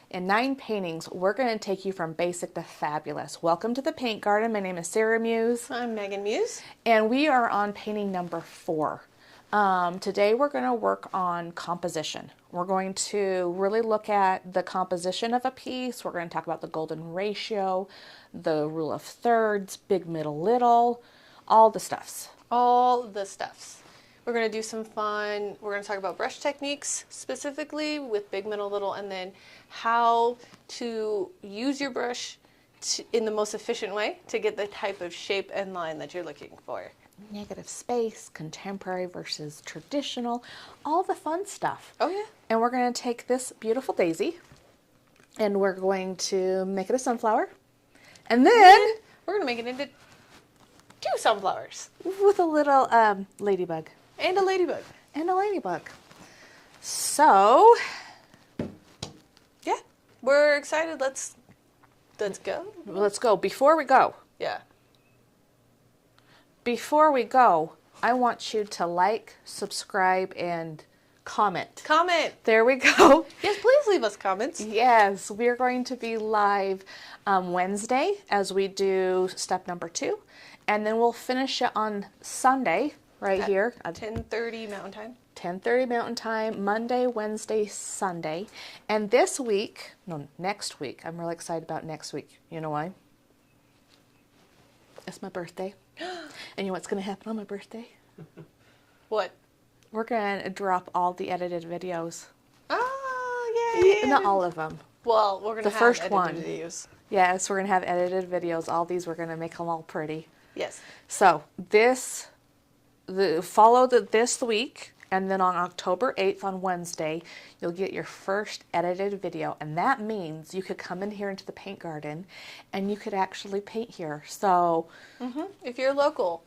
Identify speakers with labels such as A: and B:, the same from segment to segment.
A: In 9 paintings, we're going to take you from basic to fabulous. Welcome to the Paint Garden. My name is Sarah Muse.
B: I'm Megan Muse.
A: And we are on painting number 4. Today we're going to work on composition. We're going to really look at the composition of a piece. We're going to talk about the golden ratio, the rule of thirds, big, middle, little, all the stuffs.
B: All the stuffs. We're going to do some fun. We're going to talk about brush techniques specifically with big, middle, little, and then how to use your brush in the most efficient way to get the type of shape and line that you're looking for.
A: Negative space, contemporary versus traditional, all the fun stuff.
B: Oh, yeah.
A: And we're going to take this beautiful daisy and we're going to make it a sunflower. And then
B: we're going to make it into 2 sunflowers.
A: With a little ladybug.
B: And a ladybug.
A: And a ladybug. So,
B: yeah, we're excited. Let's go.
A: Let's go. Before we go, I want you to like, subscribe, and comment.
B: Comment.
A: There we go.
B: Yes, please leave us comments.
A: Yes, we're going to be live Wednesday as we do step number 2. And then we'll finish it on Sunday here
B: at 10:30 Mountain Time.
A: 10:30 Mountain Time, Monday, Wednesday, Sunday. And next week. I'm really excited about next week. You know why? It's my birthday. And you know what's going to happen on my birthday?
B: What?
A: We're going to drop all the edited videos.
B: Oh, yay!
A: Not all of them.
B: Well, we're going to have
A: first
B: edited
A: one.
B: videos.
A: Yes, we're going to have edited videos. All these, we're going to make them all pretty.
B: Yes.
A: So follow this week, and then on October 8th on Wednesday, you'll get your first edited video. And that means you could come in here into the paint garden and you could actually paint here. So
B: if you're local,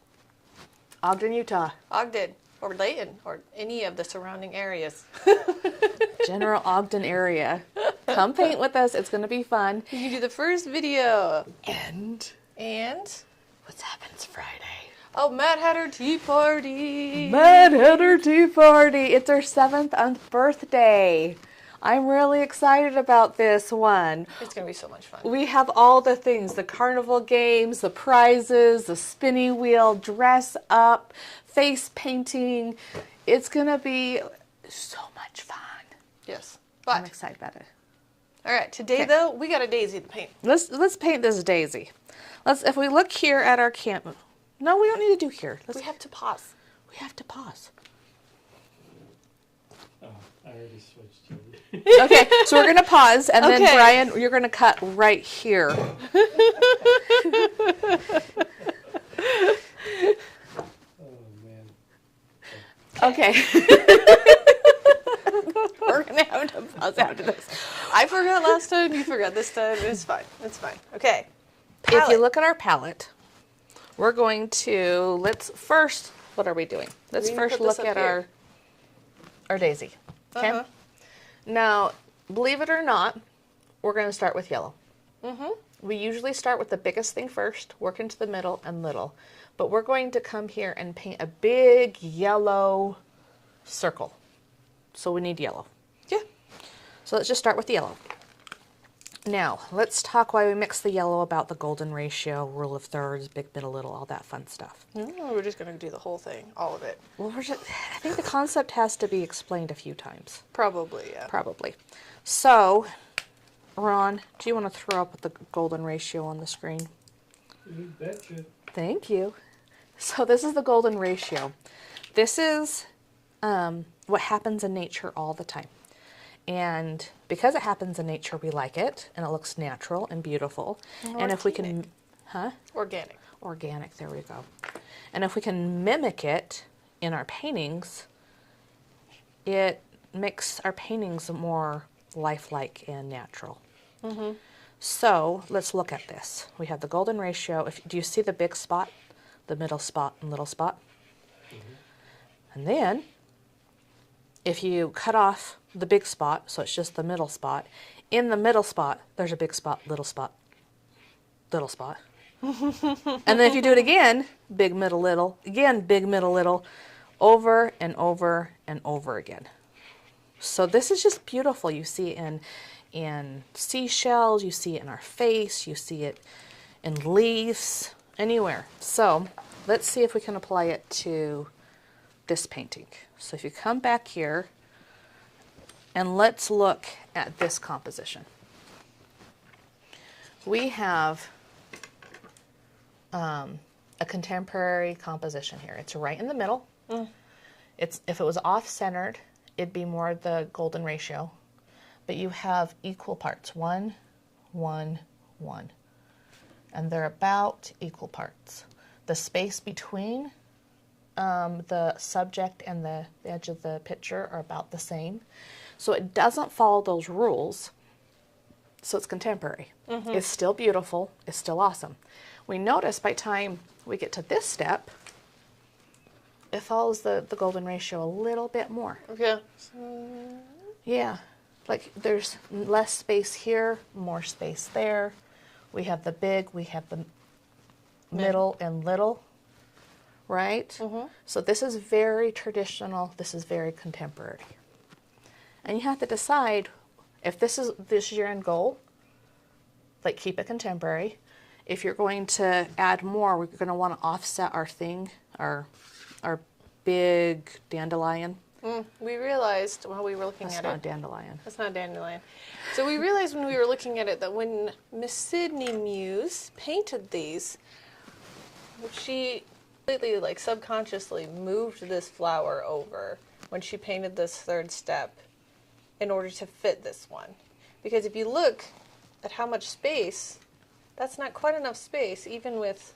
A: Ogden, Utah.
B: Ogden or Layton or any of the surrounding areas.
A: General Ogden area. Come paint with us. It's going to be fun.
B: You can do the first video.
A: And what happens Friday?
B: Oh, Mad Hatter Tea Party.
A: Mad Hatter Tea Party. It's our 7th birthday. I'm really excited about this one.
B: It's going to be so much fun.
A: We have all the things, the carnival games, the prizes, the spinny wheel, dress up, face painting. It's going to be so much fun.
B: Yes.
A: I'm excited about it.
B: All right, today though, we got a daisy to paint.
A: Let's paint this daisy. If we look here at our camp. No, we don't need to do here.
B: We have to pause.
A: We have to pause.
C: Oh, I already switched to
A: Okay, so we're going to pause, and then Brian, you're going to cut right here.
C: Oh, man.
A: Okay. We're going to have to pause after this.
B: I forgot last time, you forgot this time. It's fine. It's fine. Okay. Palette.
A: If you look at our palette, we're going to, what are we doing? Let's first look at our daisy. Okay? Now, believe it or not, we're going to start with yellow. We usually start with the biggest thing first, work into the middle and little. But we're going to come here and paint a big yellow circle. So we need yellow.
B: Yeah.
A: So let's just start with the yellow. Now, let's talk why we mix the yellow about the golden ratio, rule of thirds, big, middle, little, all that fun stuff.
B: We're just going to do the whole thing, all of it.
A: Well, I think the concept has to be explained a few times.
B: Probably, yeah.
A: Probably. So, Ron, do you want to throw up the golden ratio on the screen?
C: You betcha.
A: Thank you. So this is the golden ratio. This is what happens in nature all the time. And because it happens in nature, we like it, and it looks natural and beautiful. And if we can, Organic, there we go. And if we can mimic it in our paintings, it makes our paintings more lifelike and natural. So let's look at this. We have the golden ratio. Do you see the big spot, the middle spot, and little spot? And then if you cut off the big spot, so it's just the middle spot, in the middle spot, there's a big spot, little spot, little spot. And then if you do it again, big, middle, little, again, big, middle, little, over and over and over again. So this is just beautiful. You see in in seashells, you see it in our face, you see it in leaves, anywhere. So let's see if we can apply it to this painting. So if you come back here and let's look at this composition. We have a contemporary composition here. It's right in the middle. If it was off-centered, it'd be more the golden ratio. But you have equal parts, 1, 1, 1. And they're about equal parts. The space between the subject and the edge of the picture are about the same. So it doesn't follow those rules. So it's contemporary. It's still beautiful. It's still awesome. We notice by the time we get to this step, it follows the golden ratio a little bit more.
B: Okay.
A: Yeah. Like there's less space here, more space there. We have the big, we have the middle and little, right? So this is very traditional. This is very contemporary. And you have to decide if this is your end goal, like keep it contemporary. If you're going to add more, we're going to want to offset our thing, our big dandelion.
B: We realized while we were looking
A: That's
B: at
A: not
B: it.
A: dandelion.
B: That's not dandelion. So we realized when we were looking at it that when Miss Sydney Muse painted these, she completely, like, subconsciously moved this flower over when she painted this third step in order to fit this one. Because if you look at how much space, that's not quite enough space, even with,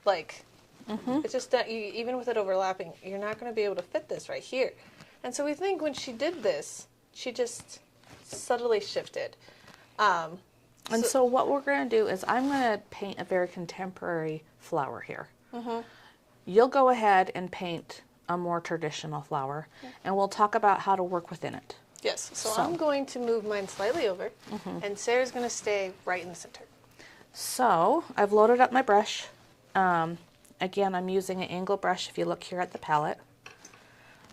B: like, it's just that even with it overlapping, you're not going to be able to fit this right here. And so we think when she did this, she just subtly shifted.
A: And so what we're going to do is I'm going to paint a very contemporary flower here. You'll go ahead and paint a more traditional flower, and we'll talk about how to work within it.
B: Yes, so I'm going to move mine slightly over, and Sarah's going to stay right in the center.
A: So I've loaded up my brush. Again, I'm using an angle brush. If you look here at the palette,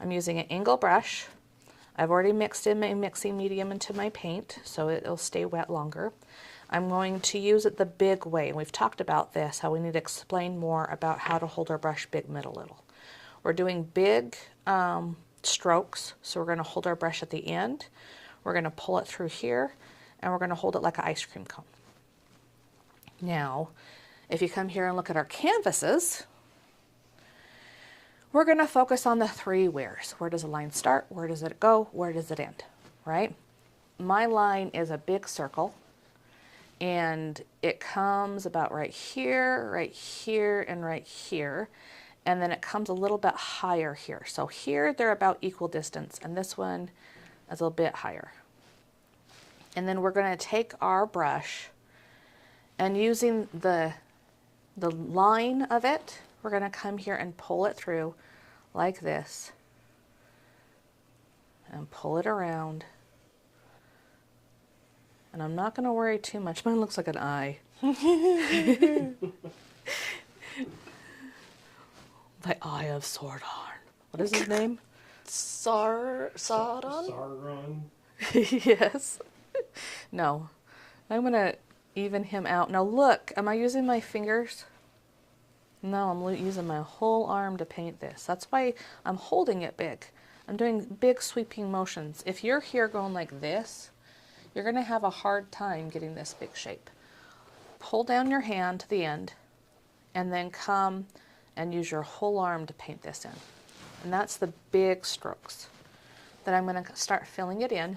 A: I'm using an angle brush. I've already mixed in my mixing medium into my paint, so it'll stay wet longer. I'm going to use it the big way, and we've talked about this, how we need to explain more about how to hold our brush big, middle, little. We're doing big strokes, so we're going to hold our brush at the end. We're going to pull it through here, and we're going to hold it like an ice cream cone. Now, if you come here and look at our canvases, we're going to focus on the three wheres. Where does the line start? Where does it go? Where does it end? Right? My line is a big circle, and it comes about right here, and right here. And then it comes a little bit higher here. So here they're about equal distance, and this one is a little bit higher. And then we're going to take our brush, and using the line of it, we're going to come here and pull it through like this. And pull it around. And I'm not going to worry too much. Mine looks like an eye. The Eye of Sordon. What is his name?
B: Sauron?
C: Sauron.
A: Yes. No. I'm going to even him out. Now look, am I using my fingers? No, I'm using my whole arm to paint this. That's why I'm holding it big. I'm doing big sweeping motions. If you're here going like this, you're going to have a hard time getting this big shape. Pull down your hand to the end, and then come and use your whole arm to paint this in. And that's the big strokes. Then I'm going to start filling it in.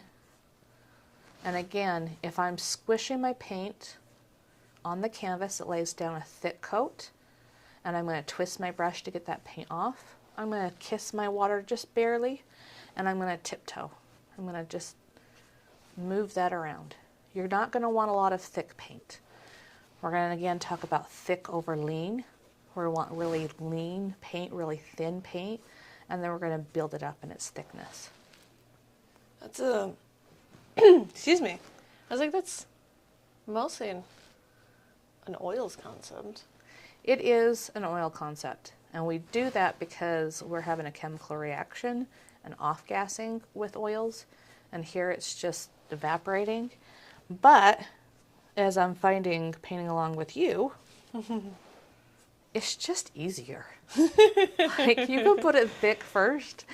A: And again, if I'm squishing my paint on the canvas, it lays down a thick coat. And I'm going to twist my brush to get that paint off. I'm going to kiss my water just barely, and I'm going to tiptoe. I'm going to just move that around. You're not going to want a lot of thick paint. We're going to again talk about thick over lean. We want really lean paint, really thin paint, and then we're going to build it up in its thickness.
B: That's a, excuse me. I was like, that's mostly an oils concept.
A: It is an oil concept, and we do that because we're having a chemical reaction and off-gassing with oils, and here it's just evaporating. But as I'm finding painting along with you, it's just easier. Like you can put it thick first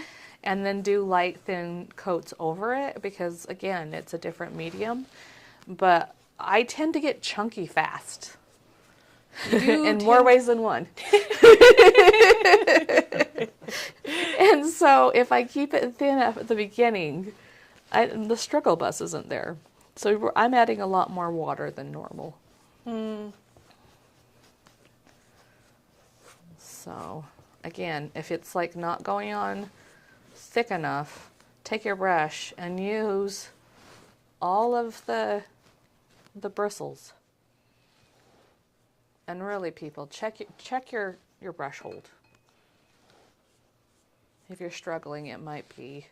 A: and then do light thin coats over it because again, it's a different medium. But I tend to get chunky fast. In more ways than one. And so if I keep it thin at the beginning, the struggle bus isn't there. So I'm adding a lot more water than normal. So again, if it's like not going on thick enough, take your brush and use all of the bristles. And really, people, check your brush hold. If you're struggling, it might be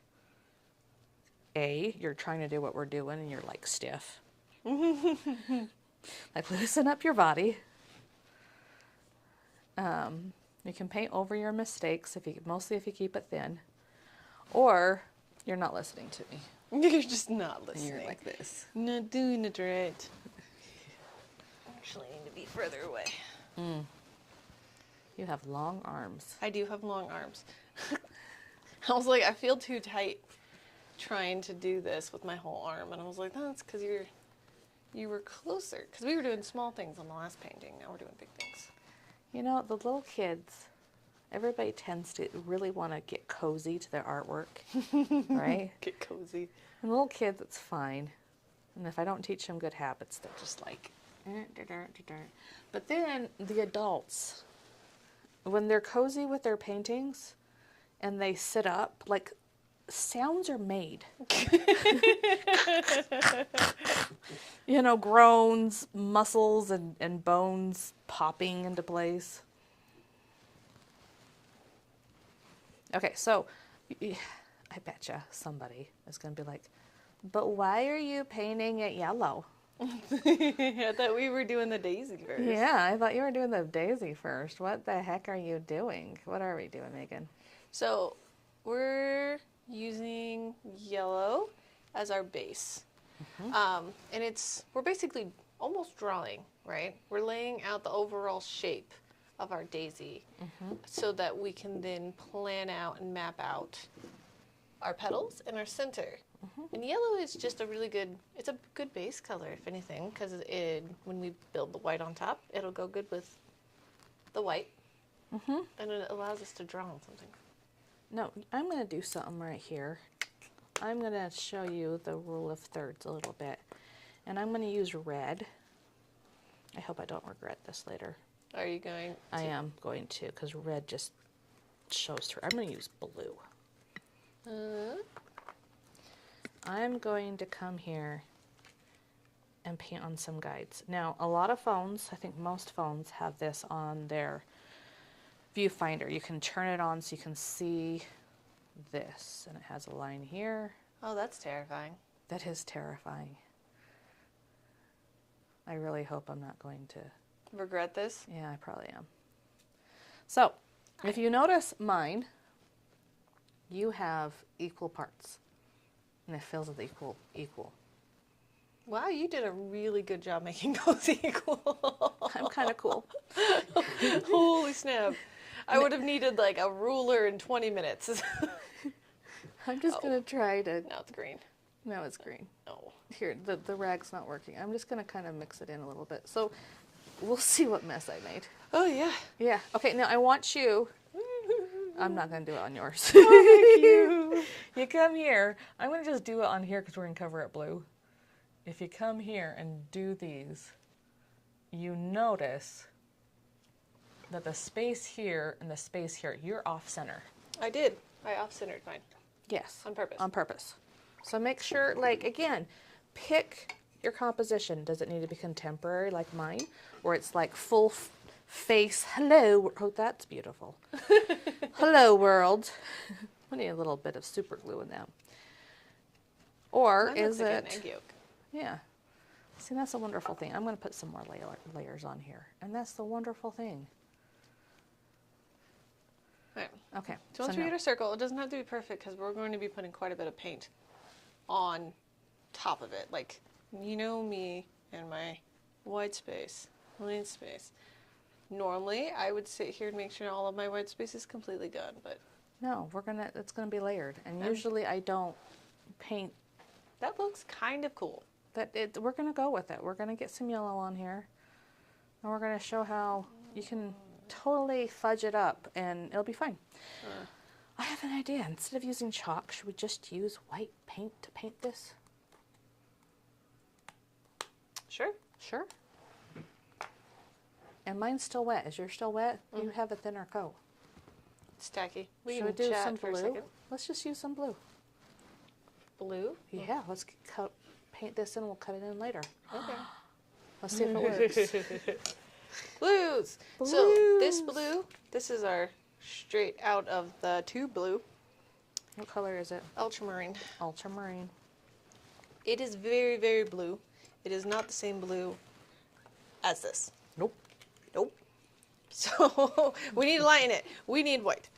A: you're trying to do what we're doing and you're like stiff. Like loosen up your body. You can paint over your mistakes mostly if you keep it thin, or you're not listening to me.
B: You're just not listening.
A: You're like this.
B: Not doing it right. Actually, I need to be further away.
A: You have long arms.
B: I do have long arms. I was like, I feel too tight trying to do this with my whole arm, and I was like, that's because you were closer. Because we were doing small things on the last painting. Now we're doing big things.
A: You know, the little kids, everybody tends to really want to get cozy to their artwork, right?
B: Get cozy.
A: And little kids, it's fine. And if I don't teach them good habits, they're just like, But then the adults, when they're cozy with their paintings and they sit up, like sounds are made. You know, groans, muscles, and bones popping into place. Okay, so I betcha somebody is going to be like, but why are you painting it yellow?
B: I thought we were doing the daisy first.
A: Yeah, I thought you were doing the daisy first. What the heck are you doing? What are we doing, Megan?
B: So we're using yellow as our base. And we're basically almost drawing, right? We're laying out the overall shape of our daisy so that we can then plan out and map out our petals and our center. And yellow is just it's a good base color, if anything, because when we build the white on top, it'll go good with the white. And it allows us to draw on something.
A: No, I'm going to do something right here. I'm going to show you the rule of thirds a little bit. And I'm going to use red. I hope I don't regret this later.
B: Are you going to?
A: I am going to, because red just shows through. I'm going to use blue. I'm going to come here and paint on some guides. Now, a lot of phones, I think most phones have this on their viewfinder. You can turn it on so you can see this, and it has a line here.
B: Oh, that's terrifying.
A: That is terrifying. I really hope I'm not going to
B: regret this.
A: Yeah, I probably am. So, if you notice mine, you have equal parts, and it fills with equal.
B: Wow, you did a really good job making those equal.
A: I'm kind of cool.
B: Holy snap. I would have needed like a ruler in 20 minutes.
A: I'm just going to try to...
B: Now it's green.
A: Now it's green.
B: No.
A: Here, the rag's not working. I'm just going to kind of mix it in a little bit. So we'll see what mess I made.
B: Oh, yeah.
A: Yeah. Okay, now I want you... I'm not going to do it on yours.
B: Oh, thank you.
A: You come here. I'm going to just do it on here because we're going to cover it blue. If you come here and do these, you notice that the space here and the space here, you're off center.
B: I did. I off-centered mine.
A: Yes.
B: On purpose.
A: On purpose. So make sure, like, again, pick your composition. Does it need to be contemporary like mine? Or it's like full face, hello. Oh, that's beautiful. Hello, world. I need a little bit of super glue in that. Or
B: Mine
A: is
B: looks like
A: it...
B: an egg yolk.
A: Yeah. See, that's a wonderful thing. I'm going to put some more layers on here. And that's the wonderful thing.
B: Right.
A: Okay.
B: So once we get a circle, it doesn't have to be perfect because we're going to be putting quite a bit of paint on top of it. Like, you know me and my white space, clean space. Normally, I would sit here and make sure all of my white space is completely gone, but
A: No, it's gonna be layered. And usually I don't paint,
B: that looks kind of cool.
A: we're gonna go with it. We're gonna get some yellow on here. And we're gonna show how you can totally fudge it up and it'll be fine. I have an idea. Instead of using chalk, should we just use white paint to paint this?
B: Sure.
A: Sure. And mine's still wet. Is yours still wet? You have a thinner coat.
B: It's tacky. We
A: Should we
B: can
A: do
B: chat
A: some
B: for a
A: blue?
B: second.
A: Let's just use some blue.
B: Blue?
A: Yeah, let's paint this in. We'll cut it in later.
B: Okay.
A: Let's see if it works.
B: Blues. So this blue, this is our straight out of the tube blue,
A: What color is it?
B: ultramarine.
A: Ultramarine.
B: It is very, very blue. It is not the same blue as this.
A: Nope.
B: Nope. So we need to lighten it. We need white.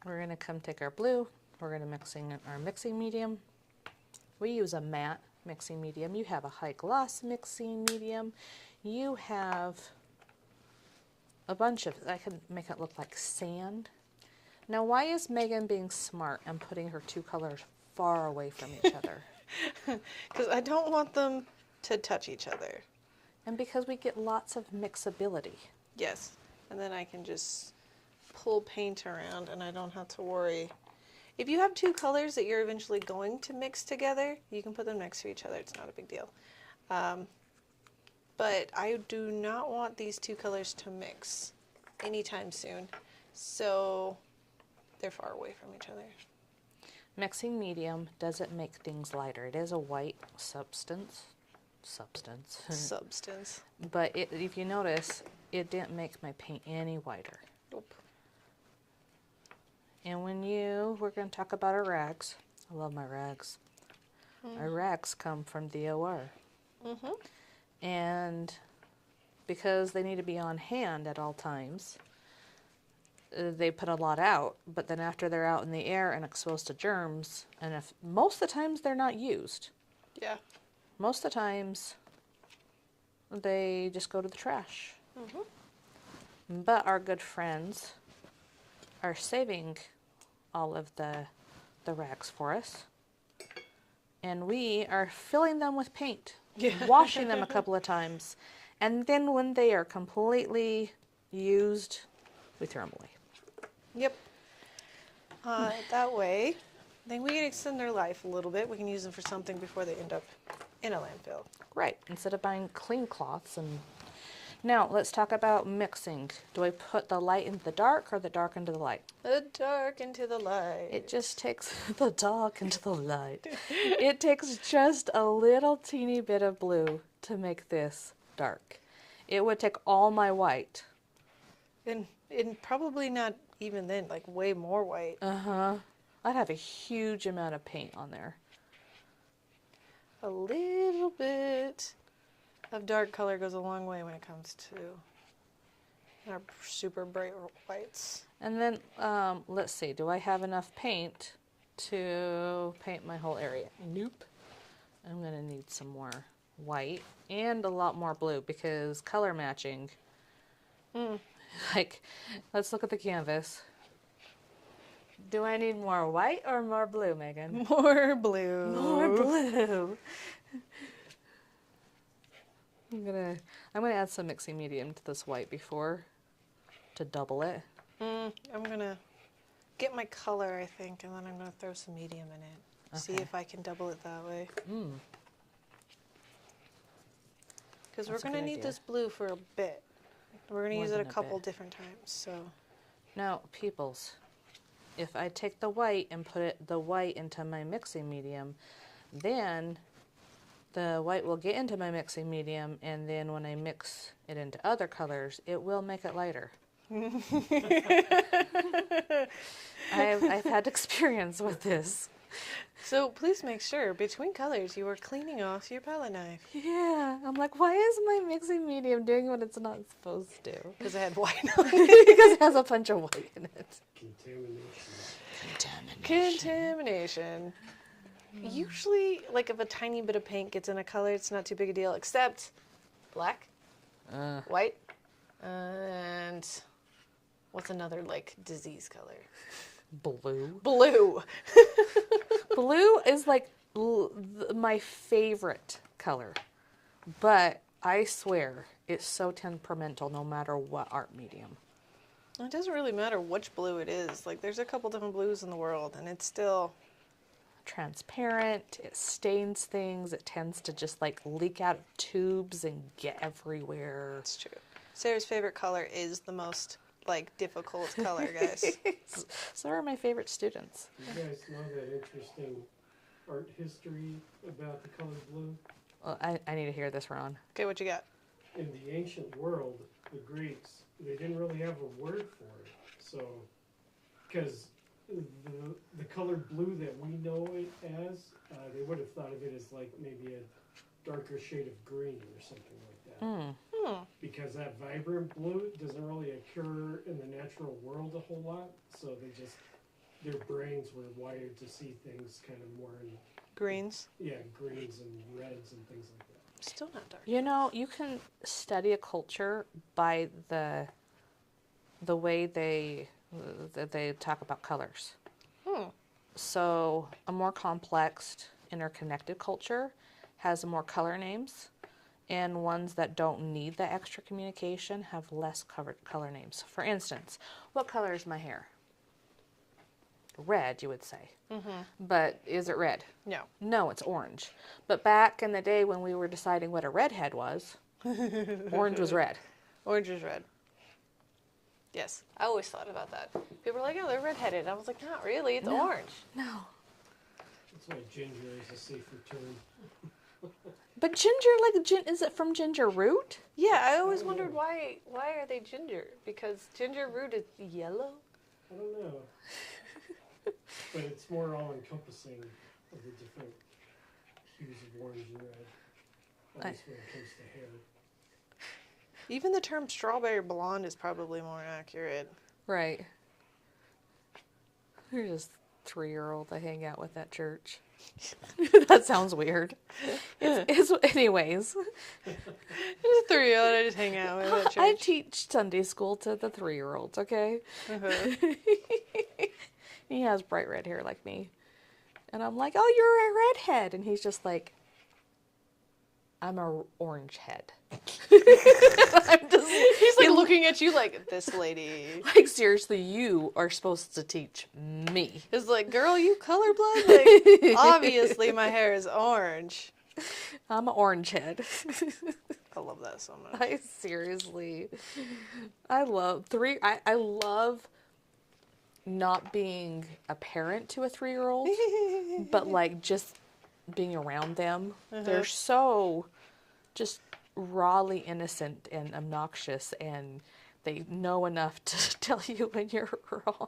A: We're gonna come take our blue. We're gonna mixing our mixing medium. We use a matte mixing medium. You have a high gloss mixing medium. You have a bunch of, I can make it look like sand. Now, why is Megan being smart and putting her two colors far away from each other?
B: Because I don't want them to touch each other.
A: And because we get lots of mixability.
B: Yes. And then I can just pull paint around and I don't have to worry. If you have two colors that you're eventually going to mix together, you can put them next to each other. It's not a big deal. But I do not want these two colors to mix anytime soon. So they're far away from each other.
A: Mixing medium doesn't make things lighter. It is a white substance.
B: Substance.
A: But if you notice, it didn't make my paint any whiter.
B: Nope.
A: And we're going to talk about our rags. I love my rags. Our rags come from the OR. And because they need to be on hand at all times, they put a lot out. But then after they're out in the air and exposed to germs, and if most of the times they're not used.
B: Yeah.
A: Most of the times they just go to the trash. But our good friends are saving all of the rags for us. And we are filling them with paint, washing them a couple of times. And then when they are completely used, we throw them away.
B: Yep. That way, then we can extend their life a little bit. We can use them for something before they end up in a landfill.
A: Right, instead of buying clean cloths. And now let's talk about mixing. Do I put the light into the dark or the dark into the light?
B: The dark into the light.
A: It just takes the dark into the light. It takes just a little teeny bit of blue to make this dark. It would take all my white.
B: And probably not even then, like way more white.
A: I'd have a huge amount of paint on there.
B: A little bit of dark color goes a long way when it comes to our super bright whites.
A: And then, let's see, do I have enough paint to paint my whole area? Nope. I'm going to need some more white and a lot more blue because color matching. Like, let's look at the canvas. Do I need more white or more blue, Megan?
B: More blue.
A: More blue. I'm gonna add some mixing medium to this white before to double it.
B: I'm gonna get my color, I think, and then I'm gonna throw some medium in it. See if I can double it that way. Because we're
A: That's a
B: gonna
A: good
B: need
A: idea.
B: this blue for a bit. We're gonna
A: More
B: use it a
A: than a
B: couple
A: bit.
B: different times. So
A: Now, peoples, if I take the white and put the white into my mixing medium, then the white will get into my mixing medium, and then when I mix it into other colors, it will make it lighter. I've had experience with this.
B: So please make sure between colors you are cleaning off your palette knife.
A: Yeah, I'm like, why is my mixing medium doing what it's not supposed to?
B: Because I had white on it.
A: Because it has a bunch of white in it.
C: Contamination.
B: Contamination. Usually, like if a tiny bit of paint gets in a color, it's not too big a deal, except black, white, and what's another like disease color?
A: Blue.
B: Blue.
A: Blue is like my favorite color, but I swear it's so temperamental no matter what art medium.
B: It doesn't really matter which blue it is. Like there's a couple different blues in the world, and it's still
A: Transparent, it stains things, it tends to just like leak out of tubes and get everywhere.
B: it's true. Sarah's favorite color is the most like difficult color, guys.
A: So are my favorite students.
C: You guys know that interesting art history about the color blue?
A: Well, I need to hear this, Ron.
B: Okay, what you got?
C: In the ancient world, the Greeks, they didn't really have a word for it. So, because the color blue that we know it as, they would have thought of it as like maybe a darker shade of green or something like that. Because that vibrant blue doesn't really occur in the natural world a whole lot. So their brains were wired to see things kind of more in,
B: Greens.
C: yeah, greens and reds and things like that.
B: Still not dark.
A: You know, you can study a culture by the way they talk about colors. So a more complex, interconnected culture has more color names, and ones that don't need the extra communication have less color names. For instance, what color is my hair? Red, you would say. But is it red?
B: No.
A: No, it's orange. But back in the day when we were deciding what a redhead was, orange was red.
B: Orange is red. Yes, I always thought about that. People were like, oh, they're redheaded. I was like, not really, it's orange.
A: No.
C: That's why ginger is a safer term.
A: But ginger, is it from ginger root?
B: Yeah, I always wondered why are they ginger? Because ginger root is yellow?
C: I don't know. But it's more all-encompassing of the different hues of orange and red, at least when it comes to hair.
B: Even the term strawberry blonde is probably more accurate.
A: Right. There's a 3-year-old I hang out with at church. That sounds weird. Anyways.
B: There's a 3-year-old I just hang out with at church.
A: I teach Sunday school to the 3-year-olds, okay? He has bright red hair like me. And I'm like, oh, you're a redhead. And he's just like, I'm a orange head.
B: He's like looking at you like, this lady.
A: Like, seriously, you are supposed to teach me.
B: It's like, girl, you colorblind? Like, obviously my hair is orange.
A: I'm an orange head.
B: I love that so much.
A: I love not being a parent to a 3-year-old, but like just being around them. They're so just rawly innocent and obnoxious, and they know enough to tell you when you're wrong.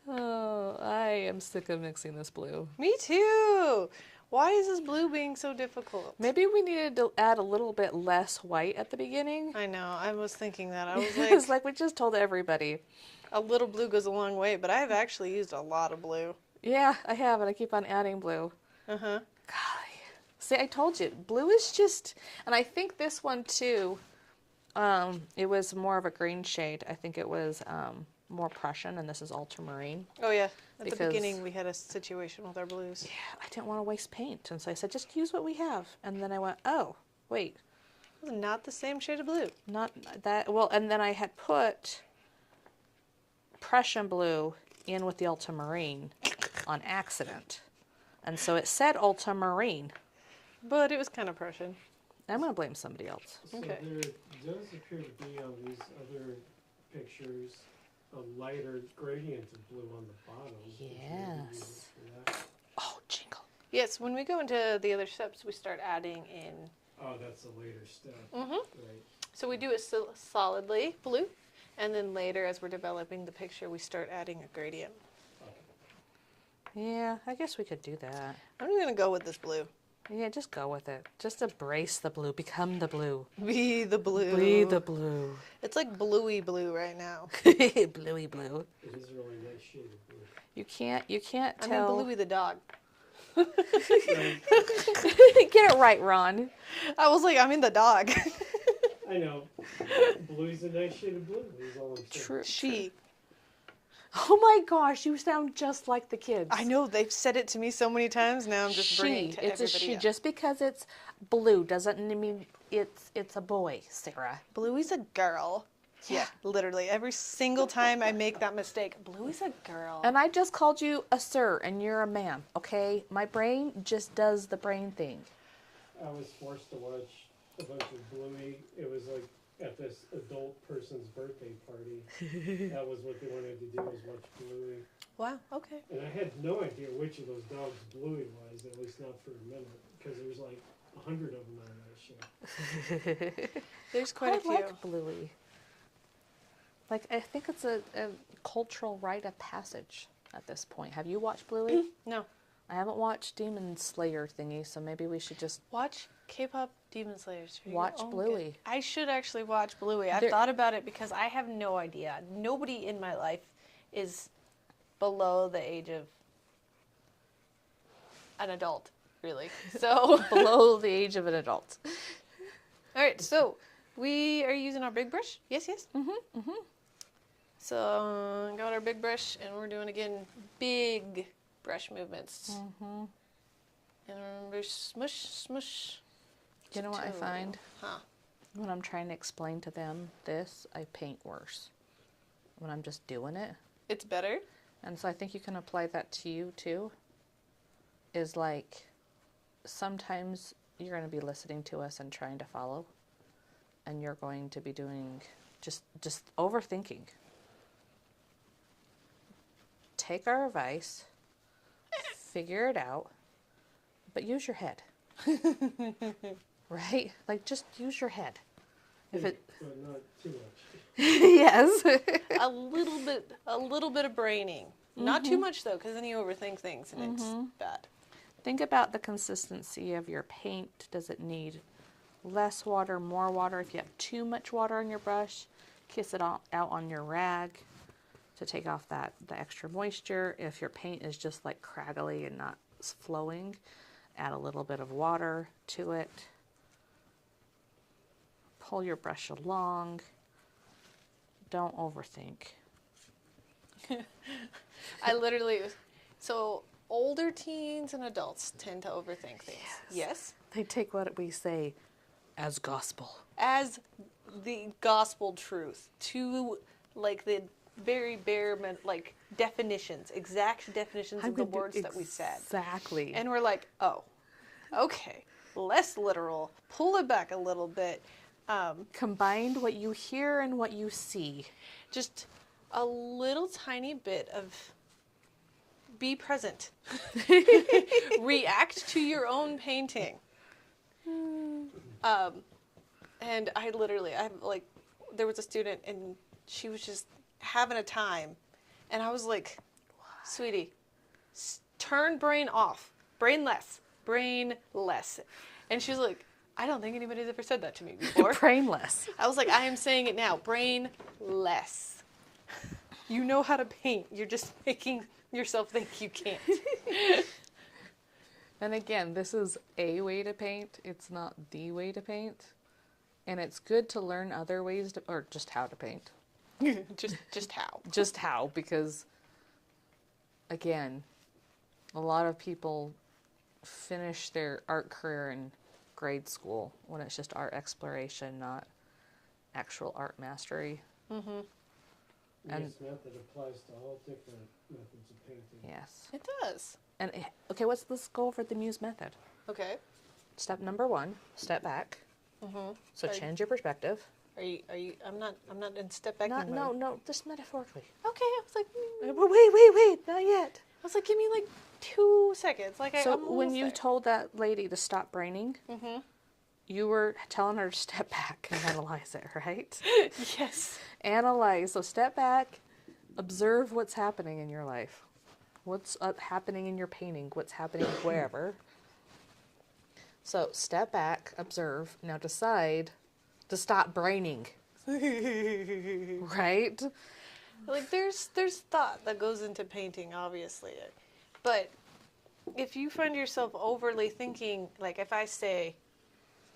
A: Oh, I am sick of mixing this blue.
B: Me too. Why is this blue being so difficult?
A: Maybe we needed to add a little bit less white at the beginning.
B: I know. I was thinking that. I was like,
A: It's like we just told everybody.
B: a little blue goes a long way, but I've actually used a lot of blue.
A: Yeah, I have, and I keep on adding blue.
B: Uh-huh.
A: Golly. See, I told you, blue is just, and I think this one too, it was more of a green shade. I think it was more Prussian, and this is ultramarine.
B: Oh, yeah. At the
A: Because-
B: beginning, we had a situation with our blues.
A: Yeah, I didn't want to waste paint, and so I said, just use what we have. And then I went, oh, wait,
B: It was not the same shade of blue.
A: not that, well, and then I had put Prussian blue in with the ultramarine on accident. And so it said ultramarine.
B: But it was kind of Prussian.
A: I'm going to blame somebody else.
C: So
B: Okay.
C: there does appear to be on these other pictures a lighter gradient of blue on the bottom. Is there any reason
A: Yes.
C: for that?
A: Oh, jingle.
B: Yes, when we go into the other steps, we start adding in.
C: Oh, that's a later step.
B: Mm-hmm.
C: Right.
B: So we do it solidly, blue, and then later, as we're developing the picture, we start adding a gradient.
A: Yeah, I guess we could do that.
B: I'm going to go with this blue.
A: Yeah, just go with it. Just embrace the blue. Become the blue.
B: Be the blue.
A: Be the blue.
B: It's like bluey blue right now.
A: Bluey blue.
C: It is a really nice shade of blue.
A: You can't
B: I
A: tell.
B: mean, Bluey the dog.
C: Right.
A: Get it right, Ron.
B: I was like, I mean the dog.
C: I know. Blue's a nice shade of blue. Is all I'm saying.
A: True.
B: She.
A: Oh my gosh, you sound just like the kids.
B: I know, they've said it to me so many times now. I'm just bringing it to
A: It's a
B: everybody
A: she.
B: else.
A: Just because it's blue doesn't mean it's a boy, Sarah.
B: Bluey's a girl. Yeah, literally. Every single time I make that mistake, Bluey's a girl.
A: And I just called you a sir, and you're a ma'am. Okay, my brain just does the brain thing.
C: I was forced to watch a bunch of Bluey. It was like at this adult person's birthday party. That was what they wanted to do, was watch Bluey.
B: Wow, okay.
C: And I had no idea which of those dogs Bluey was, at least not for a minute, because there's like 100 of them on that show.
B: There's quite a
A: I
B: few.
A: like Bluey. Like, I think it's a cultural rite of passage at this point. Have you watched Bluey?
B: No.
A: I haven't watched Demon Slayer thingy, so maybe we should just
B: Watch K-pop Demon Slayers. for your
A: watch
B: own
A: Bluey.
B: good. I should actually watch Bluey. I've
A: There-
B: thought about it because I have no idea. Nobody in my life is below the age of an adult, really. So,
A: Below the age of an adult.
B: all right, so we are using our big brush. Yes, yes. So, got our big brush, and we're doing, again, big brush movements. And remember, smush, smush.
A: You know what I
B: toe.
A: find?
B: Huh.
A: When I'm trying to explain to them this, I paint worse. When I'm just doing it.
B: It's better.
A: And so I think you can apply that to you too. Is like, sometimes you're going to be listening to us and trying to follow. And you're going to be doing just overthinking. Take our advice, figure it out, but use your head. Right? Like, just use your head. If it,
C: But not too much.
A: yes.
B: a little bit of braining. Not too much though, because then you overthink things and it's bad.
A: Think about the consistency of your paint. Does it need less water, more water? If you have too much water on your brush, kiss it all out on your rag to take off the extra moisture. If your paint is just like craggly and not flowing, add a little bit of water to it. Pull your brush along. Don't overthink.
B: I literally, so older teens and adults tend to overthink things. Yes.
A: They take what we say as gospel.
B: As the gospel truth to like the very bare, like definitions, exact definitions of the words that we said.
A: Exactly.
B: And we're like, oh, okay, less literal, pull it back a little bit.
A: Combined what you hear and what you see.
B: Just a little tiny bit of be present. React to your own painting. And I like, there was a student and she was just having a time. And I was like, sweetie, turn brain off. Brain less. And she was like, I don't think anybody's ever said that to me before.
A: Brainless.
B: I was like, I am saying it now. Brain less. You know how to paint. You're just making yourself think you can't.
A: And again, this is a way to paint. It's not the way to paint. And it's good to learn other ways to, or just how to paint.
B: just how.
A: Just how, because again, a lot of people finish their art career in grade school when it's just art exploration, not actual art mastery. And-
C: This method applies to all different methods of painting.
A: Yes.
B: It does.
A: And okay, let's go over the Muse method.
B: Okay.
A: Step number 1, step back. So
B: Right.
A: change your perspective.
B: Are you, I'm not in step back.
A: No, just metaphorically.
B: Okay, I was like,
A: Wait, not yet.
B: I was like, give me like 2 seconds. Like,
A: So
B: I'm
A: when
B: almost
A: you
B: there.
A: told that lady to stop braining, you were telling her to step back and analyze it, right?
B: Yes.
A: Analyze. So step back, observe what's happening in your life. What's happening in your painting, what's happening wherever. So step back, observe, now decide to stop braining. Right?
B: Like there's thought that goes into painting, obviously. But if you find yourself overly thinking, like if I say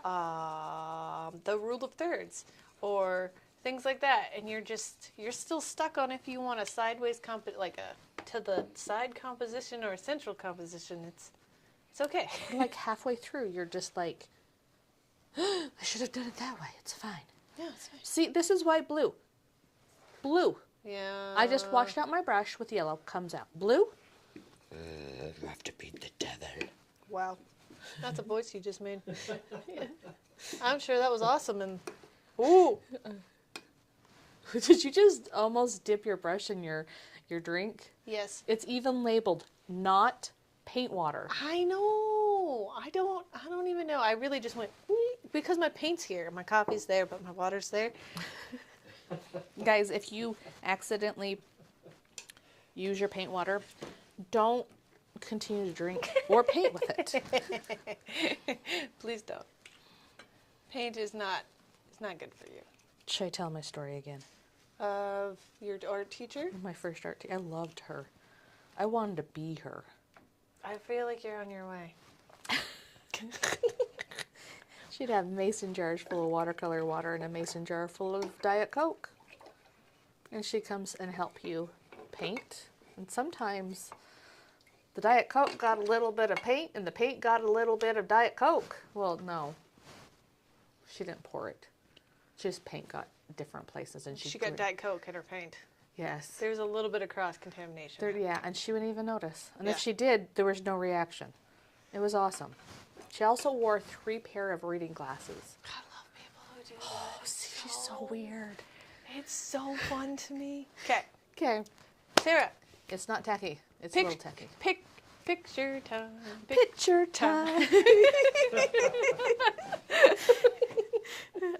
B: the rule of thirds or things like that, and you're still stuck on if you want a sideways to the side composition or a central composition, it's okay.
A: Like halfway through, you're just like, I should have done it that way. It's fine.
B: Yeah, it's fine.
A: See, this is white blue. Blue.
B: Yeah.
A: I just washed out my brush with yellow. Comes out. Blue. You have to beat the devil.
B: Wow. That's a voice you just made. Yeah. I'm sure that was awesome. And ooh.
A: Did you just almost dip your brush in your drink?
B: Yes.
A: It's even labeled not paint water.
B: I know. I don't even know. I really just went because my paint's here, my coffee's there, but my water's there.
A: Guys, if you accidentally use your paint water, don't continue to drink or paint with it.
B: Please don't. Paint is not good for you.
A: Should I tell my story again?
B: Of your art teacher?
A: My first art teacher. I loved her. I wanted to be her.
B: I feel like you're on your way.
A: She'd have mason jars full of watercolor water and a mason jar full of Diet Coke. And she comes and help you paint. And sometimes the Diet Coke got a little bit of paint and the paint got a little bit of Diet Coke. Well, no. She didn't pour it. Just paint got different places. And
B: She got Diet Coke in her paint.
A: Yes.
B: There's a little bit of cross-contamination.
A: Yeah, and she wouldn't even notice. And
B: Yeah.
A: if she did, there was no reaction. It was awesome. She also wore 3 pair of reading glasses.
B: I love people who do
A: Oh,
B: that.
A: she's so weird.
B: It's so fun to me. Okay,
A: Okay.
B: Sarah,
A: It's not tacky. It's a little tacky.
B: picture time.
A: Picture time.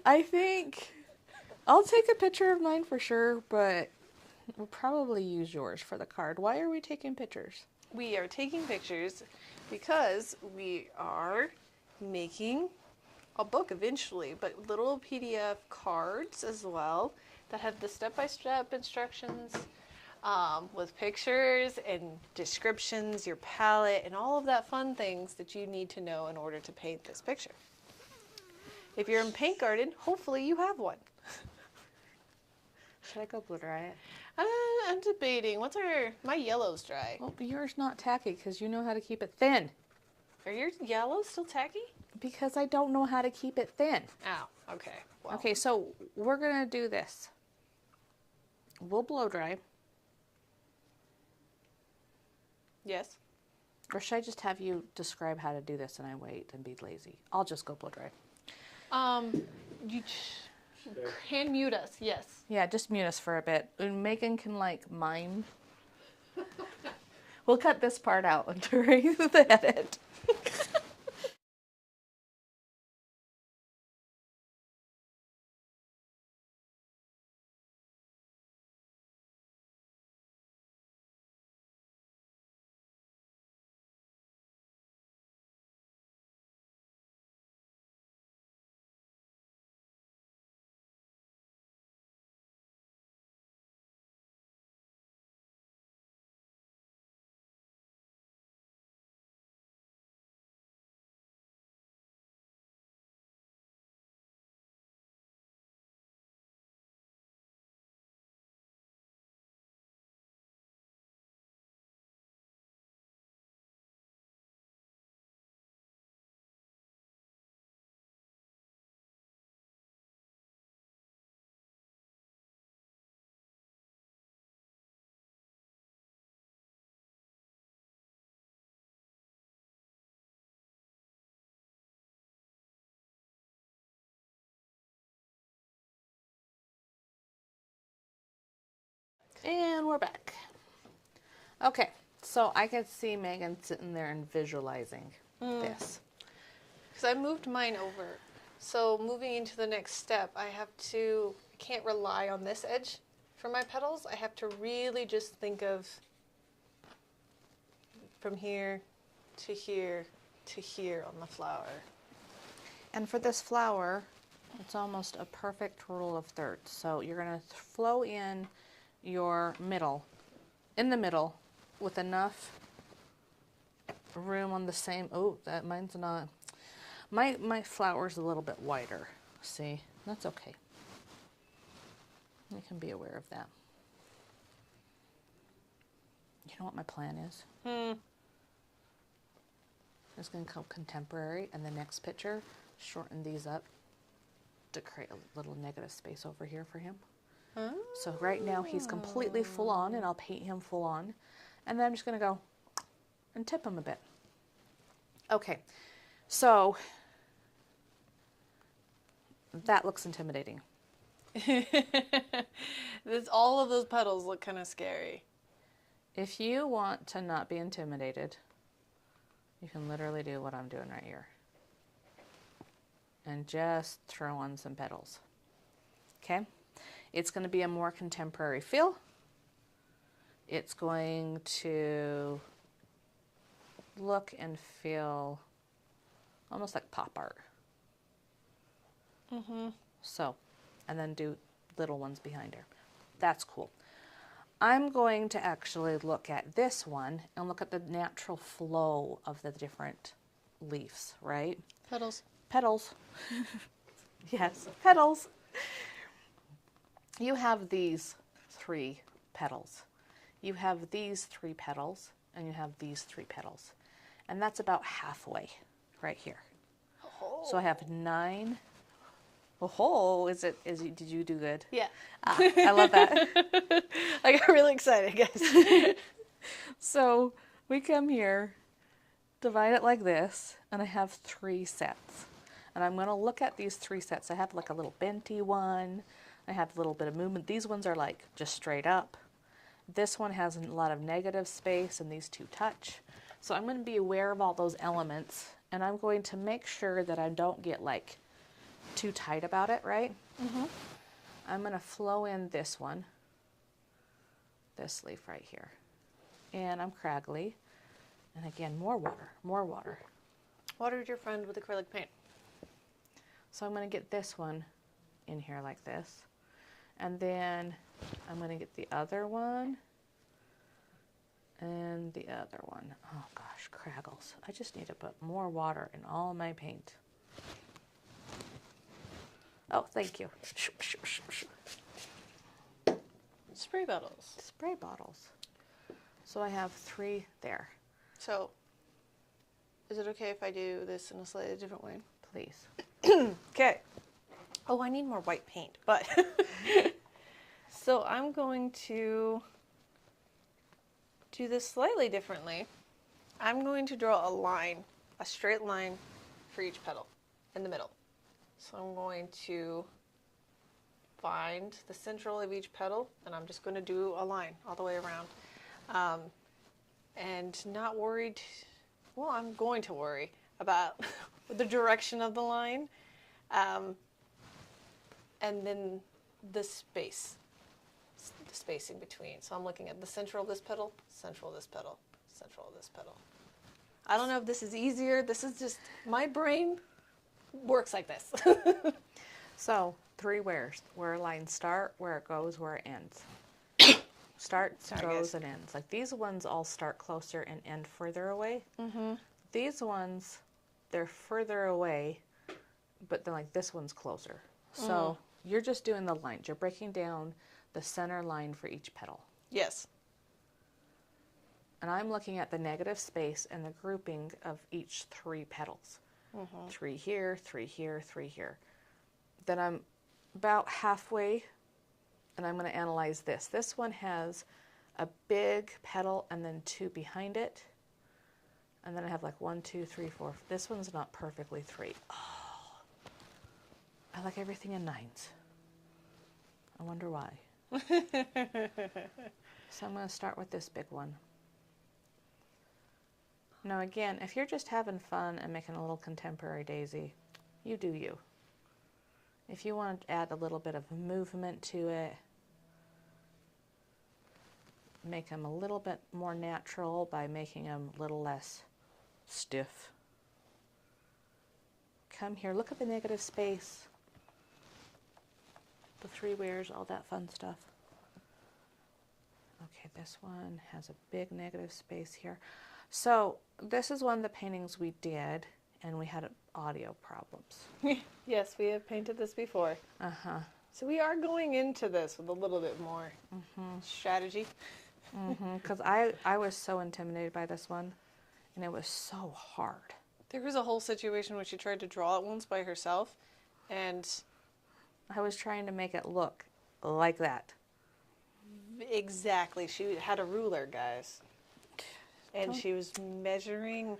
A: I think I'll take a picture of mine for sure, but we'll probably use yours for the card. Why are we taking pictures?
B: We are taking pictures because we are making a book eventually, but little PDF cards as well that have the step-by-step instructions with pictures and descriptions, your palette, and all of that fun things that you need to know in order to paint this picture. If you're in Paint Garden, hopefully you have one.
A: Should I go blow dry it?
B: I'm debating. My yellow's dry.
A: Well, yours not tacky because you know how to keep it thin.
B: Are your yellows still tacky?
A: Because I don't know how to keep it thin.
B: Oh, okay. Well,
A: Okay, so we're going to do this. We'll blow dry.
B: yes.
A: Or should I just have you describe how to do this and I wait and be lazy? I'll just go blow dry.
B: You can mute us, yes.
A: Yeah, just mute us for a bit. And Megan can mime. We'll cut this part out during the edit. And we're back. Okay, so I can see Megan sitting there and visualizing this.
B: Because I moved mine over. So moving into the next step, I can't rely on this edge for my petals. I have to really just think of from here to here to here on the flower.
A: And for this flower, it's almost a perfect rule of thirds. So you're going to flow in your middle, in the middle, with enough room on the same, oh, that mine's not, my flower's a little bit wider. See, that's okay. You can be aware of that. You know what my plan is? It's going to go contemporary, and the next picture, shorten these up to create a little negative space over here for him.
B: Oh.
A: So right now he's completely full on, and I'll paint him full on. And then I'm just going to go and tip him a bit. Okay, so that looks intimidating.
B: All of those petals look kind of scary.
A: If you want to not be intimidated, you can literally do what I'm doing right here. And just throw on some petals. Okay? It's going to be a more contemporary feel. It's going to look and feel almost like pop art. So, and then do little ones behind her. That's cool. I'm going to actually look at this one and look at the natural flow of the different leaves, right?
B: Petals.
A: Petals. Yes, petals. You have these 3 petals. You have these 3 petals, and you have these 3 petals. And that's about halfway, right here.
B: Oh.
A: So I have 9. Oh, did you do good?
B: Yeah.
A: I love that.
B: I got really excited, guys.
A: So we come here, divide it like this, and I have 3 sets. And I'm going to look at these 3 sets. I have like a little benty one. I have a little bit of movement. These ones are like just straight up. This one has a lot of negative space, and these 2 touch. So I'm going to be aware of all those elements, and I'm going to make sure that I don't get like too tight about it, right? I'm going to flow in this one, this leaf right here. And I'm craggly. And again, more water, more water.
B: Watered your friend with acrylic paint.
A: So I'm going to get this one in here like this. And then I'm going to get the other one and the other one. Oh gosh, craggles. I just need to put more water in all my paint. Oh, thank you.
B: Spray bottles.
A: Spray bottles. So I have 3 there.
B: So, is it okay if I do this in a slightly different way?
A: Please.
B: Okay. Oh, I need more white paint, but so I'm going to do this slightly differently. I'm going to draw a line, a straight line for each petal in the middle. So I'm going to find the central of each petal, and I'm just going to do a line all the way around. And not worried, well, I'm going to worry about the direction of the line. And then the spacing between. So I'm looking at the central of this petal, central of this petal, central of this petal. I don't know if this is easier. This is just, my brain works like this.
A: So 3 wheres. Where lines start, where it goes, where it ends. Starts, goes, and ends. Like these ones all start closer and end further away. These ones, they're further away, but then like this one's closer. So you're just doing the lines. You're breaking down the center line for each petal.
B: Yes.
A: And I'm looking at the negative space and the grouping of each 3 petals. 3 here, 3 here, 3 here. Then I'm about halfway, and I'm going to analyze this. This one has a big petal and then 2 behind it. And then I have like 1, 2, 3, 4. This one's not perfectly 3. Oh, I like everything in 9s. I wonder why. So I'm going to start with this big one. Now again, if you're just having fun and making a little contemporary daisy, you do you. If you want to add a little bit of movement to it, make them a little bit more natural by making them a little less stiff. come here. Look at the negative space. The 3 wears, all that fun stuff. Okay, this one has a big negative space here. So this is one of the paintings we did, and we had audio problems.
B: Yes, we have painted this before.
A: Uh-huh.
B: So we are going into this with a little bit more strategy.
A: Because I was so intimidated by this one, and it was so hard.
B: There was a whole situation where she tried to draw it once by herself, and
A: I was trying to make it look like that.
B: exactly, she had a ruler, guys. And she was measuring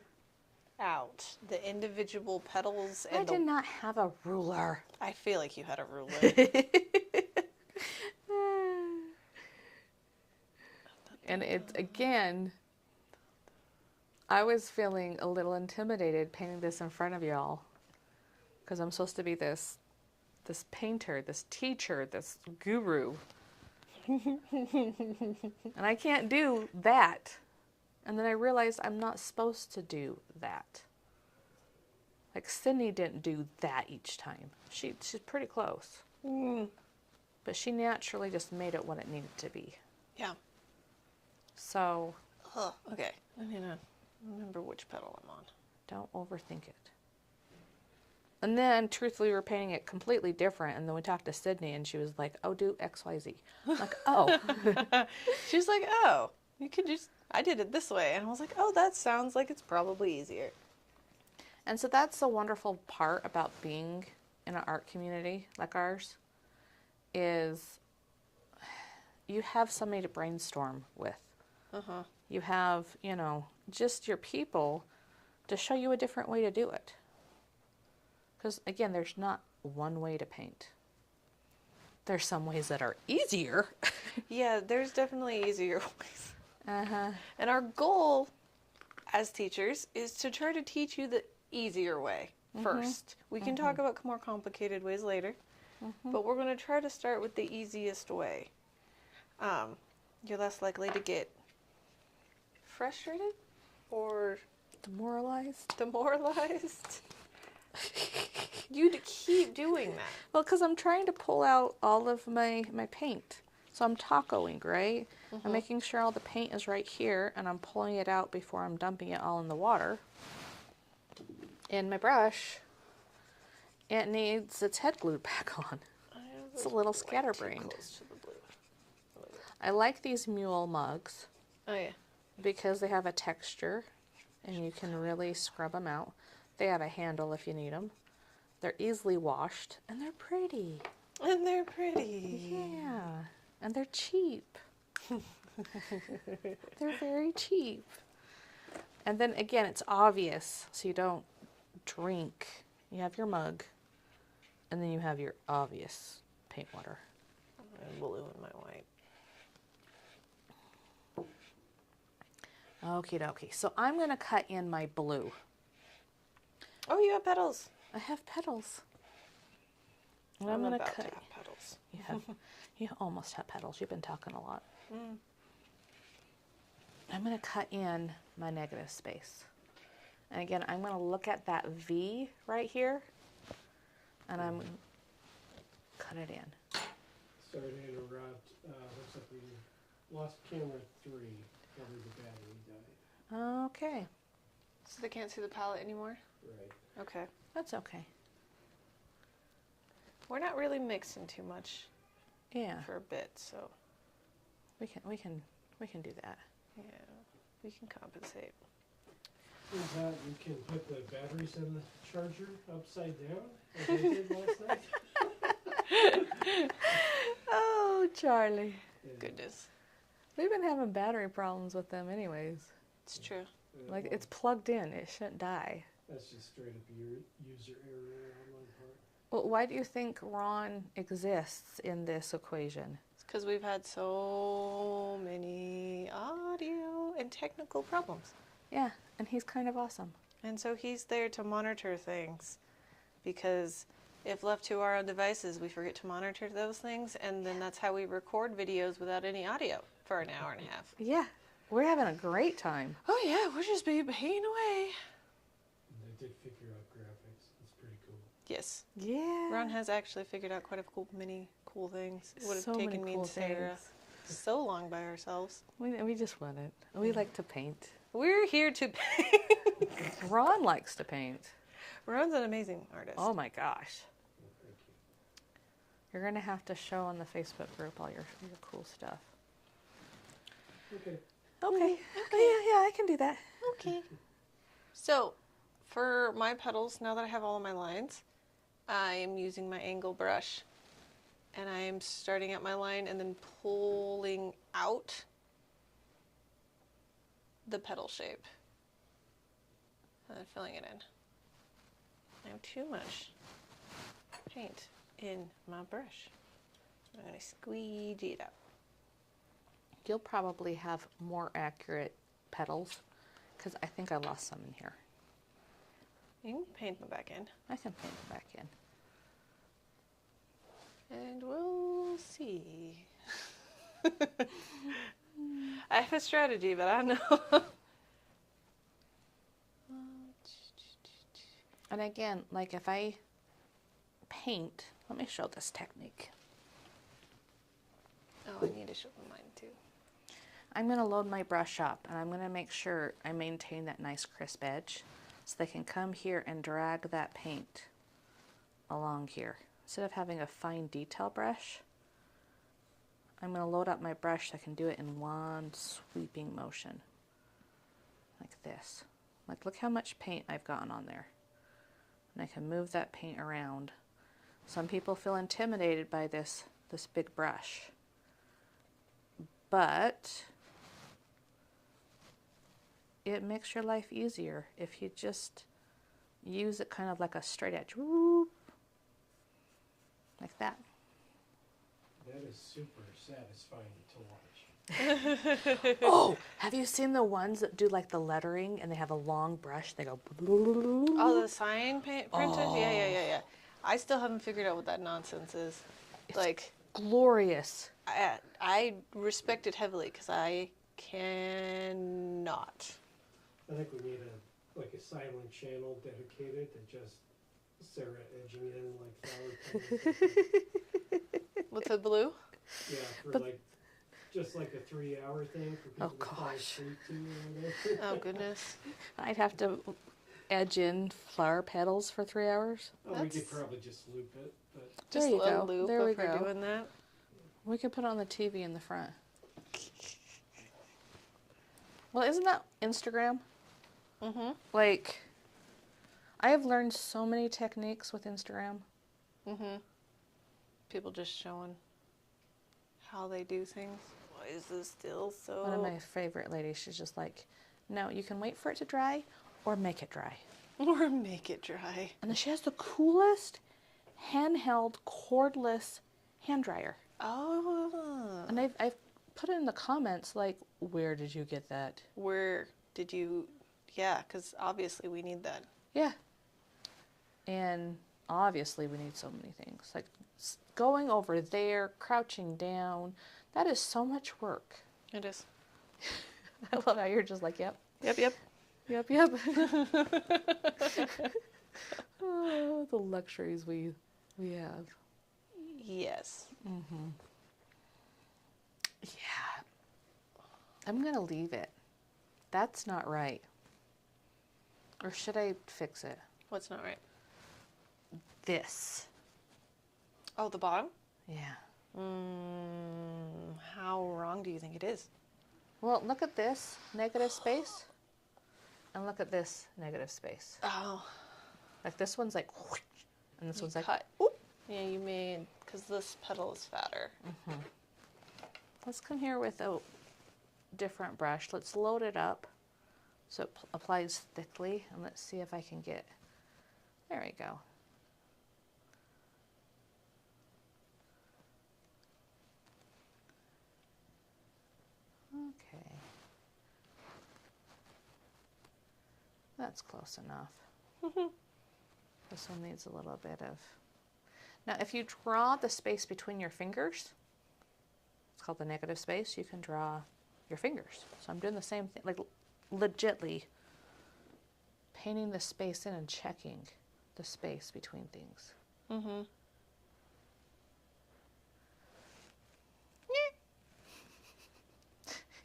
B: out the individual petals. And
A: I did not have a ruler.
B: I feel like you had a ruler.
A: And it's, again, I was feeling a little intimidated painting this in front of y'all. Because I'm supposed to be this painter, this teacher, this guru. And I can't do that. And then I realized I'm not supposed to do that. Like Sydney didn't do that each time. She's pretty close. But she naturally just made it what it needed to be.
B: Yeah.
A: So
B: Okay. I need to remember which petal I'm on.
A: don't overthink it. And then, truthfully, we were painting it completely different. And then we talked to Sydney, and she was like, oh, do X, Y, Z. I'm like, oh.
B: She was like, oh, you could just, I did it this way. And I was like, oh, that sounds like it's probably easier.
A: And so that's the wonderful part about being in an art community like ours, is you have somebody to brainstorm with. You have, just your people to show you a different way to do it. Because, again, there's not one way to paint. There's some ways that are easier.
B: Yeah, there's definitely easier ways.
A: Uh-huh.
B: And our goal as teachers is to try to teach you the easier way first. We can talk about more complicated ways later, but we're going to try to start with the easiest way. You're less likely to get frustrated or
A: Demoralized?
B: demoralized. You'd keep doing that.
A: Well, because I'm trying to pull out all of my paint. So I'm tacoing, right? I'm making sure all the paint is right here, and I'm pulling it out before I'm dumping it all in the water. And my brush, it needs its head glued back on. It's a little scatterbrained. I like these mule mugs.
B: Oh, yeah.
A: Because they have a texture, and you can really scrub them out. They have a handle if you need them. They're easily washed, and they're pretty.
B: And they're pretty.
A: Yeah, and they're cheap. They're very cheap. And then again, it's obvious, so you don't drink. You have your mug, and then you have your obvious paint water.
B: My blue and my white.
A: Okie dokie. So I'm going to cut in my blue.
B: Oh, you have petals.
A: I have petals. And
B: I'm
A: I'm going to
B: about
A: cut.
B: to have petals.
A: You almost have petals. You've been talking a lot. I'm going to cut in my negative space. And again, I'm going to look at that V right here, and I'm cut it in.
C: Sorry to interrupt. Looks like we lost camera 3. Probably the battery died.
A: Okay,
B: So they can't see the palette anymore?
C: Right.
B: Okay.
A: that's okay.
B: We're not really mixing too much
A: Yeah,
B: for a bit, so
A: we can do that.
B: yeah, we can compensate.
C: Is that you can put the batteries in the charger upside down, as I did last night?
A: Oh, Charlie.
C: Yeah.
B: Goodness.
A: We've been having battery problems with them anyways.
B: It's true.
A: Like, it's plugged in. It shouldn't die.
C: That's just straight up user error on my part.
A: Well, why do you think Ron exists in this equation?
B: It's because we've had so many audio and technical problems.
A: Yeah, and he's kind of awesome.
B: And so he's there to monitor things, because if left to our own devices, we forget to monitor those things, and then that's how we record videos without any audio for an hour and a half.
A: Yeah, we're having a great time.
B: Oh yeah, we'll just be painting away.
C: And they did figure out graphics. It's pretty cool.
B: Yes.
A: Yeah.
B: Ron has actually figured out quite a many cool things. It would have
A: So many
B: taken me
A: cool
B: and Sarah
A: things.
B: so long by ourselves.
A: We just want it. We like to paint.
B: We're here to paint.
A: Ron likes to paint.
B: Ron's an amazing artist.
A: Oh my gosh.
C: Well, thank you.
A: You're going to have to show on the Facebook group all your cool stuff.
C: Okay.
A: Okay. Yeah, I can do that.
B: Okay. So, for my petals, now that I have all of my lines, I am using my angle brush. And I am starting at my line and then pulling out the petal shape. And then filling it in. I have too much paint in my brush. I'm going to squeegee it out.
A: You'll probably have more accurate petals because I think I lost some in here.
B: You can paint them back in.
A: I can paint them back in.
B: And we'll see. I have a strategy, but I know.
A: And again, like if I paint, let me show this technique.
B: Oh, I need to show them mine too.
A: I'm going to load my brush up and I'm going to make sure I maintain that nice crisp edge so they can come here and drag that paint along here. Instead of having a fine detail brush, I'm going to load up my brush so I can do it in one sweeping motion. Like this. Like look how much paint I've gotten on there. And I can move that paint around. Some people feel intimidated by this big brush. But it makes your life easier if you just use it kind of like a straight edge. Whoop, like that.
C: That is super satisfying to watch.
A: Oh, have you seen the ones that do like the lettering and they have a long brush? They go.
B: Oh, the sign printers? Oh. Yeah. I still haven't figured out what that nonsense is.
A: It's
B: like
A: glorious.
B: I respect it heavily because I cannot.
C: I think we need a silent channel dedicated to just Sarah edging in like flower petals.
B: With the blue?
C: Yeah, for
A: But-
C: just like a 3-hour thing for people to fall
A: gosh.
C: asleep to or whatever.
B: Oh, goodness.
A: I'd have to edge in flower petals for 3 hours.
C: Oh, we could
B: That's-
C: probably just loop it, but
B: Just
A: There you
B: a
A: go.
B: loop
A: There we
B: if we're
A: go.
B: doing that.
A: We could put it on the TV in the front. Well, isn't that Instagram?
B: Mm-hmm.
A: Like, I have learned so many techniques with Instagram.
B: Mm-hmm. People just showing how they do things. Why is this still so...
A: One of my favorite ladies, she's just like, no, you can wait for it to dry or make it dry.
B: Or make it dry.
A: And then she has the coolest handheld cordless hand dryer.
B: Oh.
A: And I've put it in the comments like, where did you get that?
B: Where did you... Yeah, because obviously we need that.
A: Yeah. And obviously we need so many things. Like going over there, crouching down, that is so much work.
B: It is.
A: I love how you're just like, yep,
B: Yep.
A: yep. Oh, the luxuries we have.
B: Yes.
A: Mm-hmm. Yeah. I'm going to leave it. That's not right. Or should I fix it?
B: What's not right?
A: This.
B: Oh, the bottom?
A: Yeah.
B: How wrong do you think it is?
A: Well, look at this negative space. And look at this negative space.
B: Oh.
A: Like this one's like, whoosh, and this one's like,
B: cut.
A: whoop.
B: Yeah, you made... Because this petal is fatter.
A: Mm-hmm. Let's come here with a different brush. Let's load it up so it applies thickly. And let's see if I can get, there we go. Okay. That's close enough. This one needs a little bit of... Now, if you draw the space between your fingers, it's called the negative space, you can draw your fingers. So I'm doing the same thing, like legitly painting the space in and checking the space between things.
B: Mm-hmm.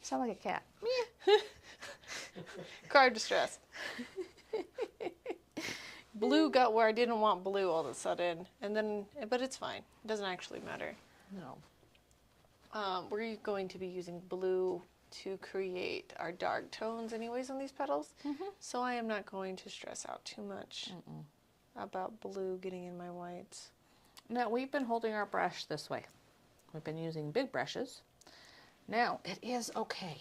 A: Sound like a cat.
B: Cry of distress. Blue got where I didn't want blue all of a sudden, but it's fine. It doesn't actually matter.
A: No.
B: We're going to be using blue to create our dark tones anyways on these petals. So I am not going to stress out too much about blue getting in my whites.
A: Now, we've been holding our brush this way. We've been using big brushes. Now, it is okay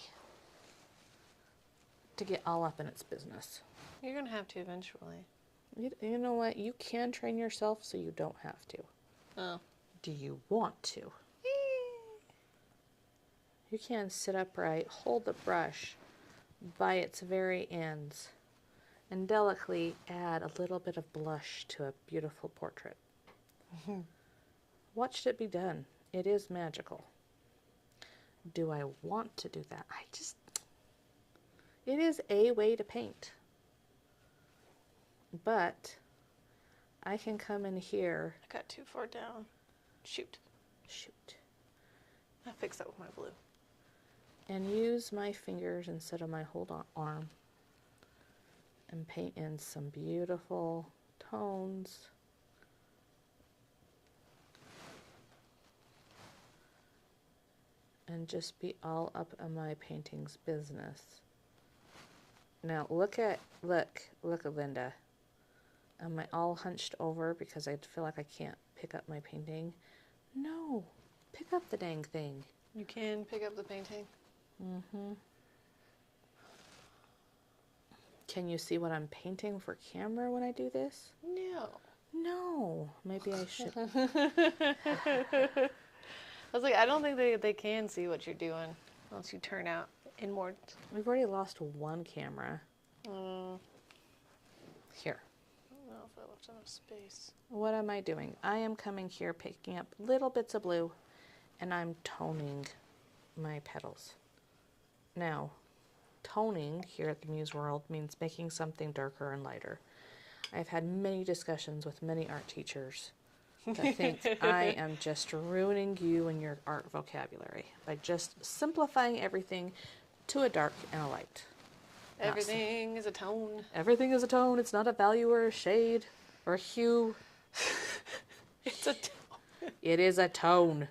A: to get all up in its business.
B: You're going to have to eventually.
A: You know what? You can train yourself so you don't have to.
B: Oh.
A: Do you want to? You can sit upright, hold the brush by its very ends, and delicately add a little bit of blush to a beautiful portrait. Watched it be done. It is magical. Do I want to do that? It is a way to paint. But I can come in here.
B: I got too far down. Shoot. I'll fix that with my blue.
A: And use my fingers instead of my whole arm. And paint in some beautiful tones. And just be all up in my painting's business. Now look at Linda. Am I all hunched over because I feel like I can't pick up my painting? No, pick up the dang thing.
B: You can pick up the painting.
A: Can you see what I'm painting for camera when I do this? No, maybe I should.
B: I was like, I don't think they can see what you're doing once you turn out inward.
A: We've already lost one camera. Here.
B: I don't know if I left enough space.
A: What am I doing? I am coming here, picking up little bits of blue, and I'm toning my petals. Now, toning here at the Muse World means making something darker and lighter. I've had many discussions with many art teachers that think I am just ruining you and your art vocabulary by just simplifying everything to a dark and a light.
B: Everything is a tone.
A: Everything is a tone. It's not a value or a shade or a hue.
B: It's a tone.
A: It is a tone.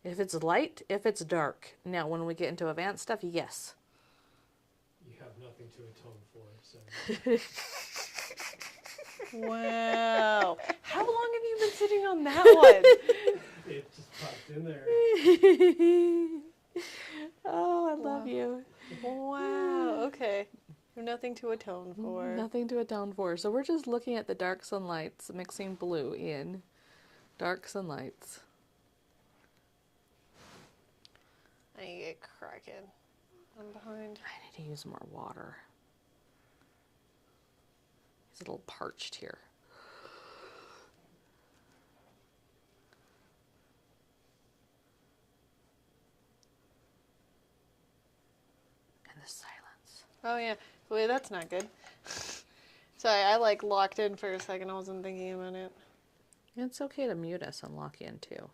A: If it's light, if it's dark. Now, when we get into advanced stuff, yes.
C: You have nothing to atone for, so.
B: Wow. How long have you been sitting on that one?
C: It just popped in there.
A: Oh, I love you.
B: Wow. Okay. Nothing to atone for.
A: Nothing to atone for. So we're just looking at the darks and lights, mixing blue in. Darks and lights.
B: I need to get cracking. I'm behind.
A: I need to use more water. It's a little parched here. And the silence.
B: Oh yeah. Wait, that's not good. Sorry, I locked in for a second. I wasn't thinking about it.
A: It's okay to mute us and lock in too.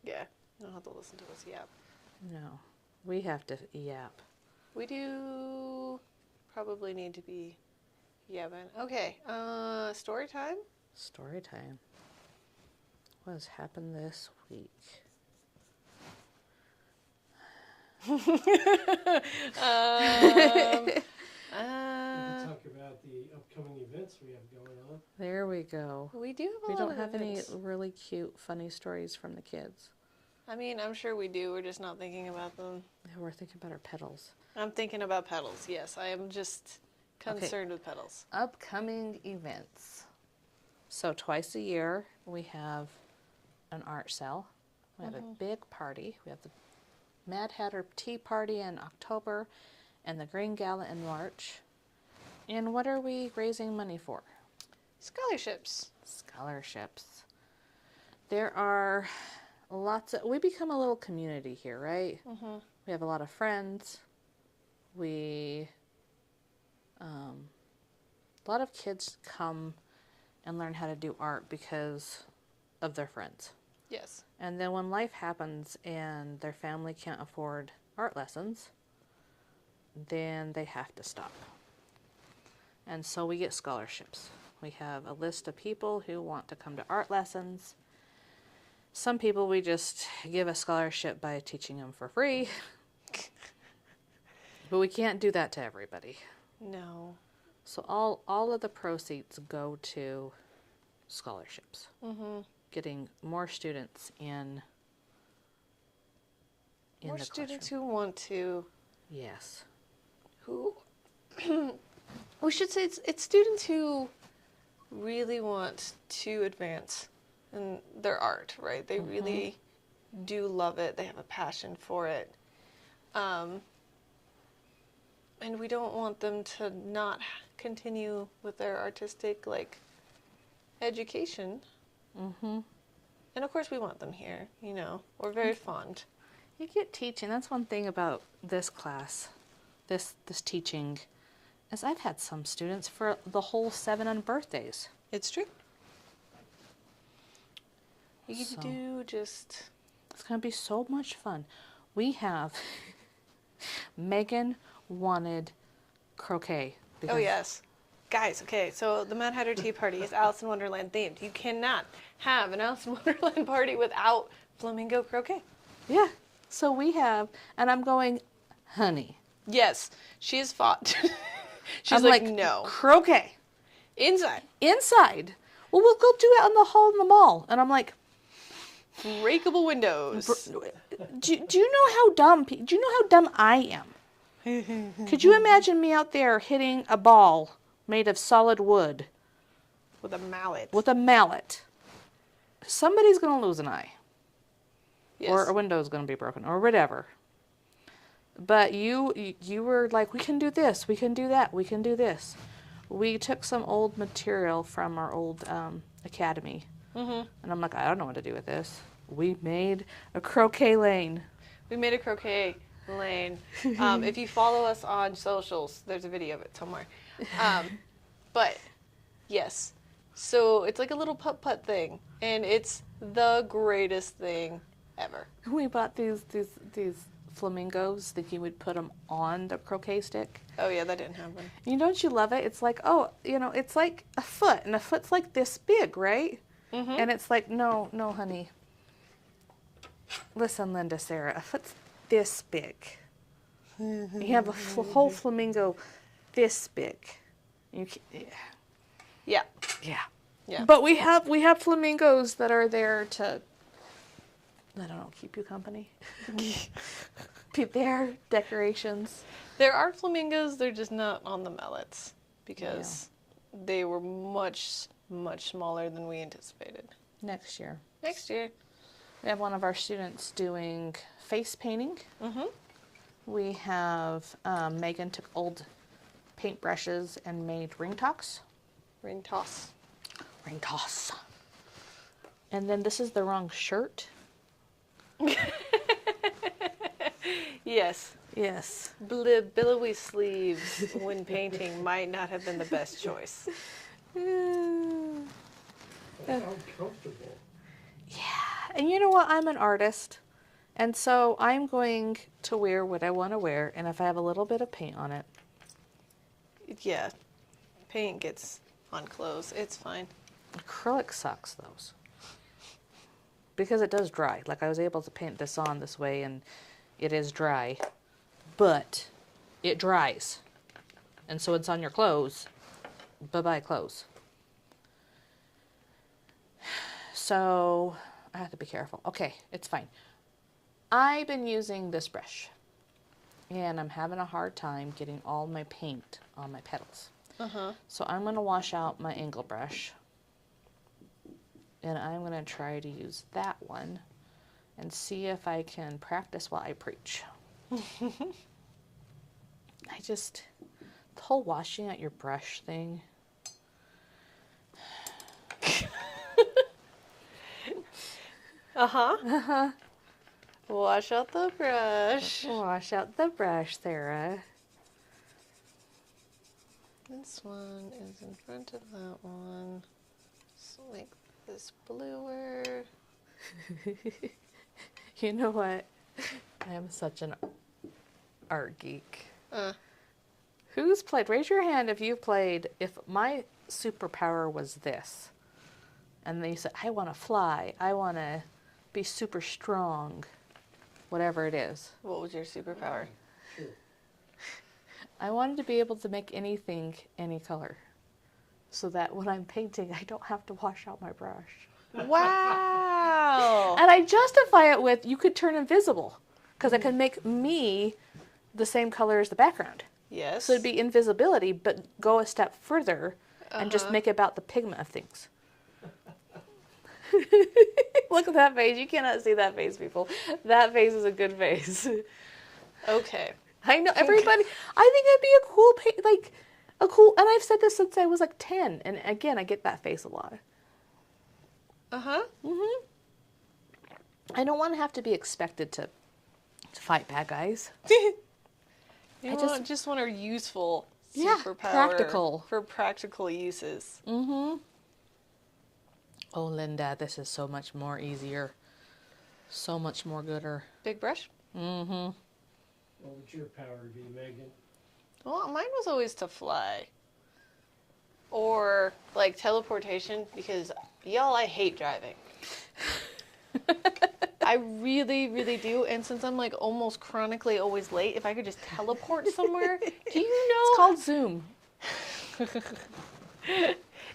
B: Yeah. I'll have to listen to us yap.
A: No, we have to yap.
B: We do probably need to be yapping. Okay. Story time?
A: Story time. What has happened this week?
C: We can talk about the upcoming events we have going on.
A: There we go.
B: We do have a
A: We
B: lot
A: don't
B: of
A: have
B: events.
A: any really cute, funny stories from the kids.
B: I mean, I'm sure we do. We're just not thinking about them.
A: Yeah, we're thinking about our petals.
B: I'm thinking about petals. Yes, I am just concerned with petals.
A: Upcoming events. So twice a year we have an art sale. We have a big party. We have the Mad Hatter Tea Party in October and the Green Gala in March. And what are we raising money for?
B: Scholarships.
A: Scholarships. There are we become a little community here, right? We have a lot of friends. A lot of kids come and learn how to do art because of their friends.
B: Yes.
A: And then when life happens and their family can't afford art lessons, then they have to stop. And so we get scholarships. We have a list of people who want to come to art lessons. Some people we just give a scholarship by teaching them for free. But we can't do that to everybody.
B: No.
A: So all of the proceeds go to scholarships.
B: Mm-hmm.
A: Getting more students in
B: More
A: the
B: students
A: classroom.
B: who want to.
A: Yes.
B: Who? We should say it's students who really want to advance in their art, right? They really do love it. They have a passion for it. And we don't want them to not continue with their artistic, education.
A: Mm-hmm.
B: And of course we want them here, We're very fond.
A: You get teaching. That's one thing about this class, this teaching, is I've had some students for the whole 7 birthdays.
B: It's true. You
A: So-
B: do just...
A: It's going to be so much fun. We have... Megan wanted croquet.
B: Oh, yes. Guys, okay, so the Mad Hatter Tea Party is Alice in Wonderland themed. You cannot have an Alice in Wonderland party without flamingo croquet.
A: Yeah. So we have, and I'm going, honey.
B: Yes, she has fought. She's
A: I'm
B: like, no.
A: Croquet.
B: Inside.
A: Inside. Well, we'll go do it on the hall in the mall. And I'm like,
B: Breakable windows.
A: do you know how dumb, do you know how dumb I am? Could you imagine me out there hitting a ball made of solid wood
B: With a mallet.
A: with a mallet? Somebody's going to lose an eye.
B: Yes.
A: Or a window's going to be broken, or whatever. But you were like, we can do this, we can do that, we can do this. We took some old material from our old academy. And I'm like, I don't know what to do with this. We made a croquet lane.
B: We made a croquet lane. If you follow us on socials, there's a video of it somewhere. But, yes. So it's like a little putt-putt thing. And it's the greatest thing ever.
A: We bought these flamingos, thinking we'd put them on the croquet stick.
B: Oh, yeah, that didn't happen.
A: Don't you love it? It's like, it's like a foot, and a foot's like this big, right?
B: Mm-hmm.
A: And it's like, no, honey. Listen, Linda, Sarah, a foot's this big. You have a whole flamingo this big. You can,
B: Yeah.
A: yeah.
B: Yeah.
A: But we have flamingos that are there to, I don't know, keep you company. Be there, decorations.
B: There are flamingos, they're just not on the mallets because they were much, much smaller than we anticipated.
A: Next year.
B: Next year.
A: We have one of our students doing face painting.
B: Mm-hmm.
A: We have Megan took old paintbrushes and made ring toss.
B: Ring toss.
A: Ring toss. And then this is the wrong shirt.
B: Yes.
A: Yes.
B: Billowy sleeves when painting might not have been the best choice.
C: That's uncomfortable.
A: And you know what? I'm an artist. And so I'm going to wear what I want to wear. And if I have a little bit of paint on it.
B: Yeah. Paint gets on clothes. It's fine.
A: Acrylic sucks, those. Because it does dry. Like I was able to paint this on this way and it is dry. But it dries. And so it's on your clothes. Bye-bye clothes. So I have to be careful. Okay, it's fine. I've been using this brush. And I'm having a hard time getting all my paint on my petals.
B: Uh-huh.
A: So I'm going to wash out my angle brush. And I'm going to try to use that one and see if I can practice while I preach. The whole washing out your brush thing.
B: Uh-huh. Uh-huh. Wash out the brush.
A: Wash out the brush, Sarah.
B: This one is in front of that one. Let's make this bluer.
A: You know what? I am such an art geek. Who's played? Raise your hand if you've played. If my superpower was this, and then you said, I want to fly. I want to be super strong. Whatever it is.
B: What was your superpower?
C: Sure.
A: I wanted to be able to make anything any color. So that when I'm painting, I don't have to wash out my brush.
B: Wow.
A: And I justify it with, you could turn invisible. Because I can make me the same color as the background.
B: Yes.
A: So it'd be invisibility, but go a step further and just make it about the pigment of things. Look at that face. You cannot see that face, people. That face is a good face.
B: Okay.
A: I know, everybody, I think it'd be a cool, and I've said this since I was like 10, and again, I get that face a lot.
B: Uh-huh.
A: I don't want to have to be expected to fight bad guys.
B: I just want a useful
A: Yeah,
B: superpower.
A: practical.
B: For practical uses.
A: Oh, Linda, this is so much more easier. So much more gooder.
B: Big brush?
C: What would your power be, Megan?
B: Well, mine was always to fly. Or, like, teleportation, because, y'all, I hate driving. I really, really do. And since I'm, like, almost chronically always late, if I could just teleport somewhere, do you know?
A: It's called Zoom.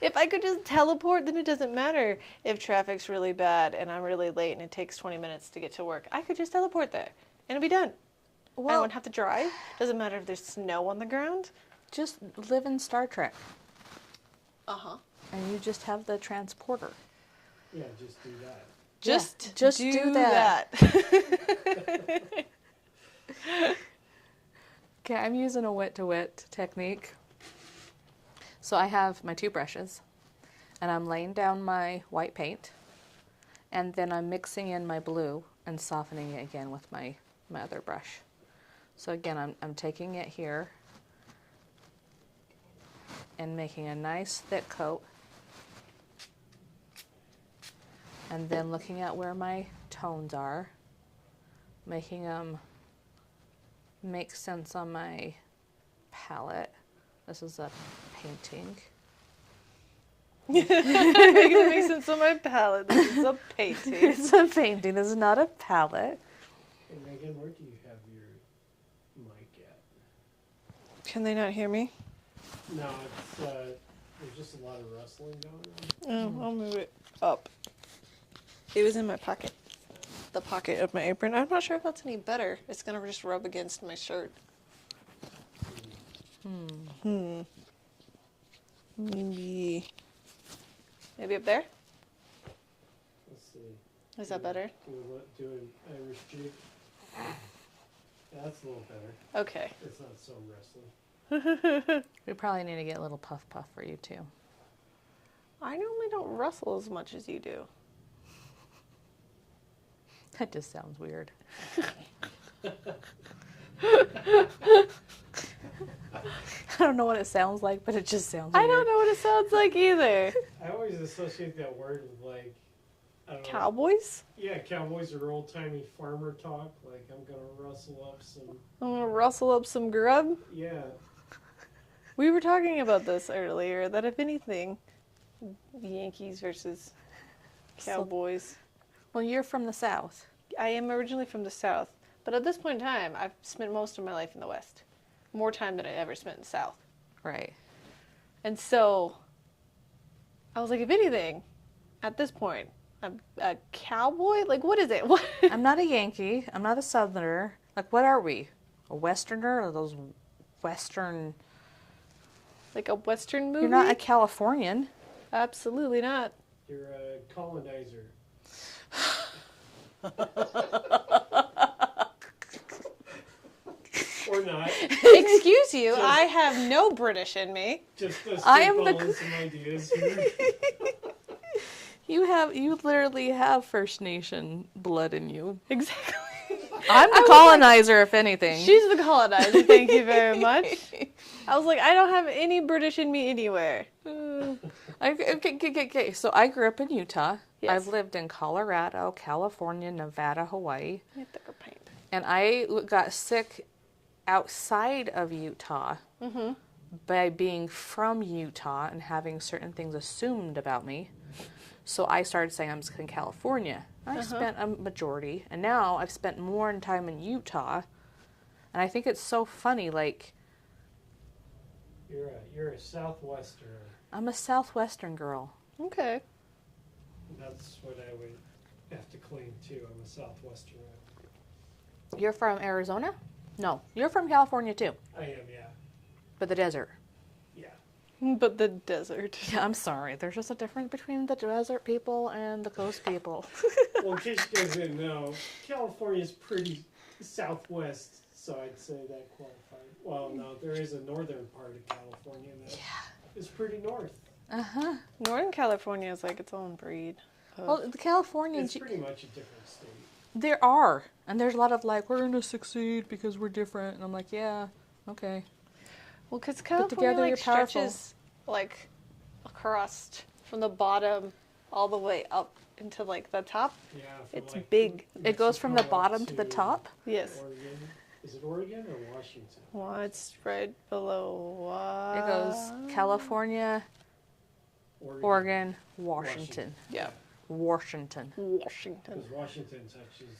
B: If I could just teleport, then it doesn't matter if traffic's really bad and I'm really late and it takes 20 minutes to get to work. I could just teleport there and it'd be done. I wouldn't have to drive. Doesn't matter if there's snow on the ground.
A: Just live in Star Trek.
B: Uh-huh.
A: And you just have the transporter.
C: Yeah, just do that.
B: Just
A: do that. Okay, I'm using a wet-to-wet technique. So I have my two brushes, and I'm laying down my white paint, and then I'm mixing in my blue and softening it again with my other brush. So again, I'm taking it here and making a nice thick coat, and then looking at where my tones are, making them make sense on my palette. This is a painting.
B: Making it make sense on my palette. This is a painting.
A: It's a painting. This is not a palette.
C: Hey, Megan, where do you have your mic at?
B: Can they not hear me?
C: No, it's, there's just a lot of rustling going on.
B: Oh, I'll move it up. It was in my pocket. The pocket of my apron. I'm not sure if that's any better. It's going to just rub against my shirt. Maybe up there?
C: Let's see.
B: Is that better?
C: Do an Irish jig. That's a little better.
B: Okay.
C: It's not so rustling.
A: We probably need to get a little puff for you too.
B: I normally don't rustle as much as you do.
A: That just sounds weird. I don't know what it sounds like, but it just sounds weird.
B: I don't know what it sounds like either.
C: I always associate that word with, like, I don't know.
B: Cowboys?
C: Yeah, cowboys are old-timey farmer talk. Like, I'm going to rustle up some...
B: I'm going to rustle up some grub.
C: Yeah.
B: We were talking about this earlier, that if anything, Yankees versus Cowboys.
A: Well, you're from the South.
B: I am originally from the South, but at this point in time, I've spent most of my life in the West. More time than I ever spent in the South.
A: Right.
B: And so, I was like, if anything, at this point, I'm a cowboy? Like, what is it? What?
A: I'm not a Yankee. I'm not a Southerner. Like, what are we? A Westerner? Or those Western...
B: Like a Western movie?
A: You're not a Californian.
B: Absolutely not.
C: You're a colonizer. Or not.
B: Excuse you, I have no British in me.
C: Just
A: I am the-
C: spitballing some ideas here.
A: You literally have First Nation blood in you.
B: Exactly.
A: I'm the colonizer, if anything.
B: She's the colonizer, thank you very much. I was like, I don't have any British in me anywhere.
A: Okay. So I grew up in Utah.
B: Yes.
A: I've lived in Colorado, California, Nevada, Hawaii.
B: I think of paint.
A: And I got sick outside of Utah by being from Utah and having certain things assumed about me. So I started saying I'm in California. I spent a majority, and now I've spent more time in Utah. And I think it's so funny, like,
C: You're a Southwesterner.
A: I'm a Southwestern girl.
B: Okay.
C: That's what I would have to claim too. I'm a Southwesterner.
A: You're from Arizona? No, you're from California too,
C: I am, yeah.
A: but the desert.
C: Yeah.
B: But the desert.
A: Yeah, I'm sorry. There's just a difference between the desert people and the coast people.
C: Well, in case you guys didn't know, California's pretty southwest, so I'd say that qualified. Well, no, there is a northern part of California that is pretty north.
A: Uh-huh.
B: Northern California is like its own breed.
A: Well, the Californians,
C: It's pretty much a different state.
A: there are. And there's a lot of like, we're going to succeed because we're different. And I'm like, yeah, okay.
B: Well, because California
A: together,
B: like
A: you're powerful.
B: stretches like across from the bottom all the way up into like the top.
C: Yeah.
B: It's
C: like
B: big.
A: It goes from the
C: Mexico up
A: bottom to the top.
B: Yes.
C: Oregon. Is it Oregon or Washington?
B: Widespread below.
A: It goes California, Oregon, Washington.
B: Yeah.
A: Washington.
B: Washington.
C: Because Washington touches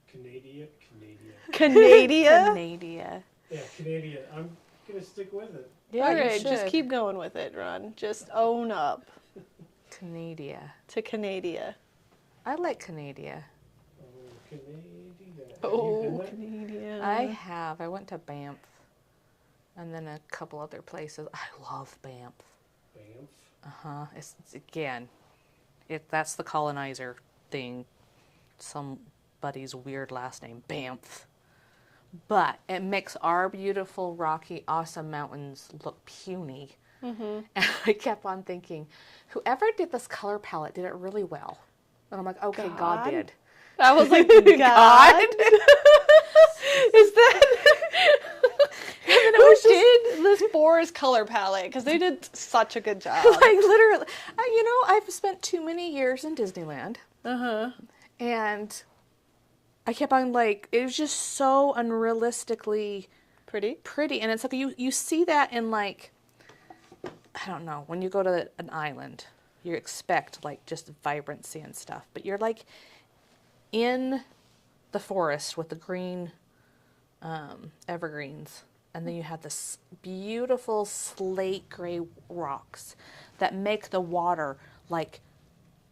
C: Canada.
B: Canada.
A: Canada.
C: Yeah, Canadian. I'm gonna stick with it.
A: Yeah,
B: All
A: you
B: right, just
A: should.
B: keep going with it, Ron. Just own up
A: Canada.
B: to Canada.
A: I like Canada.
C: Oh, Canada.
B: Oh,
C: Have you been there?
B: Canada.
A: I have. I went to Banff. And then a couple other places. I love Banff.
C: Banff.
A: Uh-huh. It's again, that's the colonizer thing. Somebody's weird last name, Banff. But it makes our beautiful, rocky, awesome mountains look puny. And I kept on thinking, whoever did this color palette did it really well. And I'm like, okay, God
B: God?
A: did.
B: I was like, God? Is that... Who did this Boris color palette? Because they did such a good job.
A: Like, literally. I've spent too many years in Disneyland. And I kept on, like, it was just so unrealistically
B: Pretty.
A: And it's like, you see that in, like, I don't know, when you go to an island, you expect, like, just vibrancy and stuff. But you're, like, in the forest with the green evergreens. And then you have this beautiful slate gray rocks that make the water like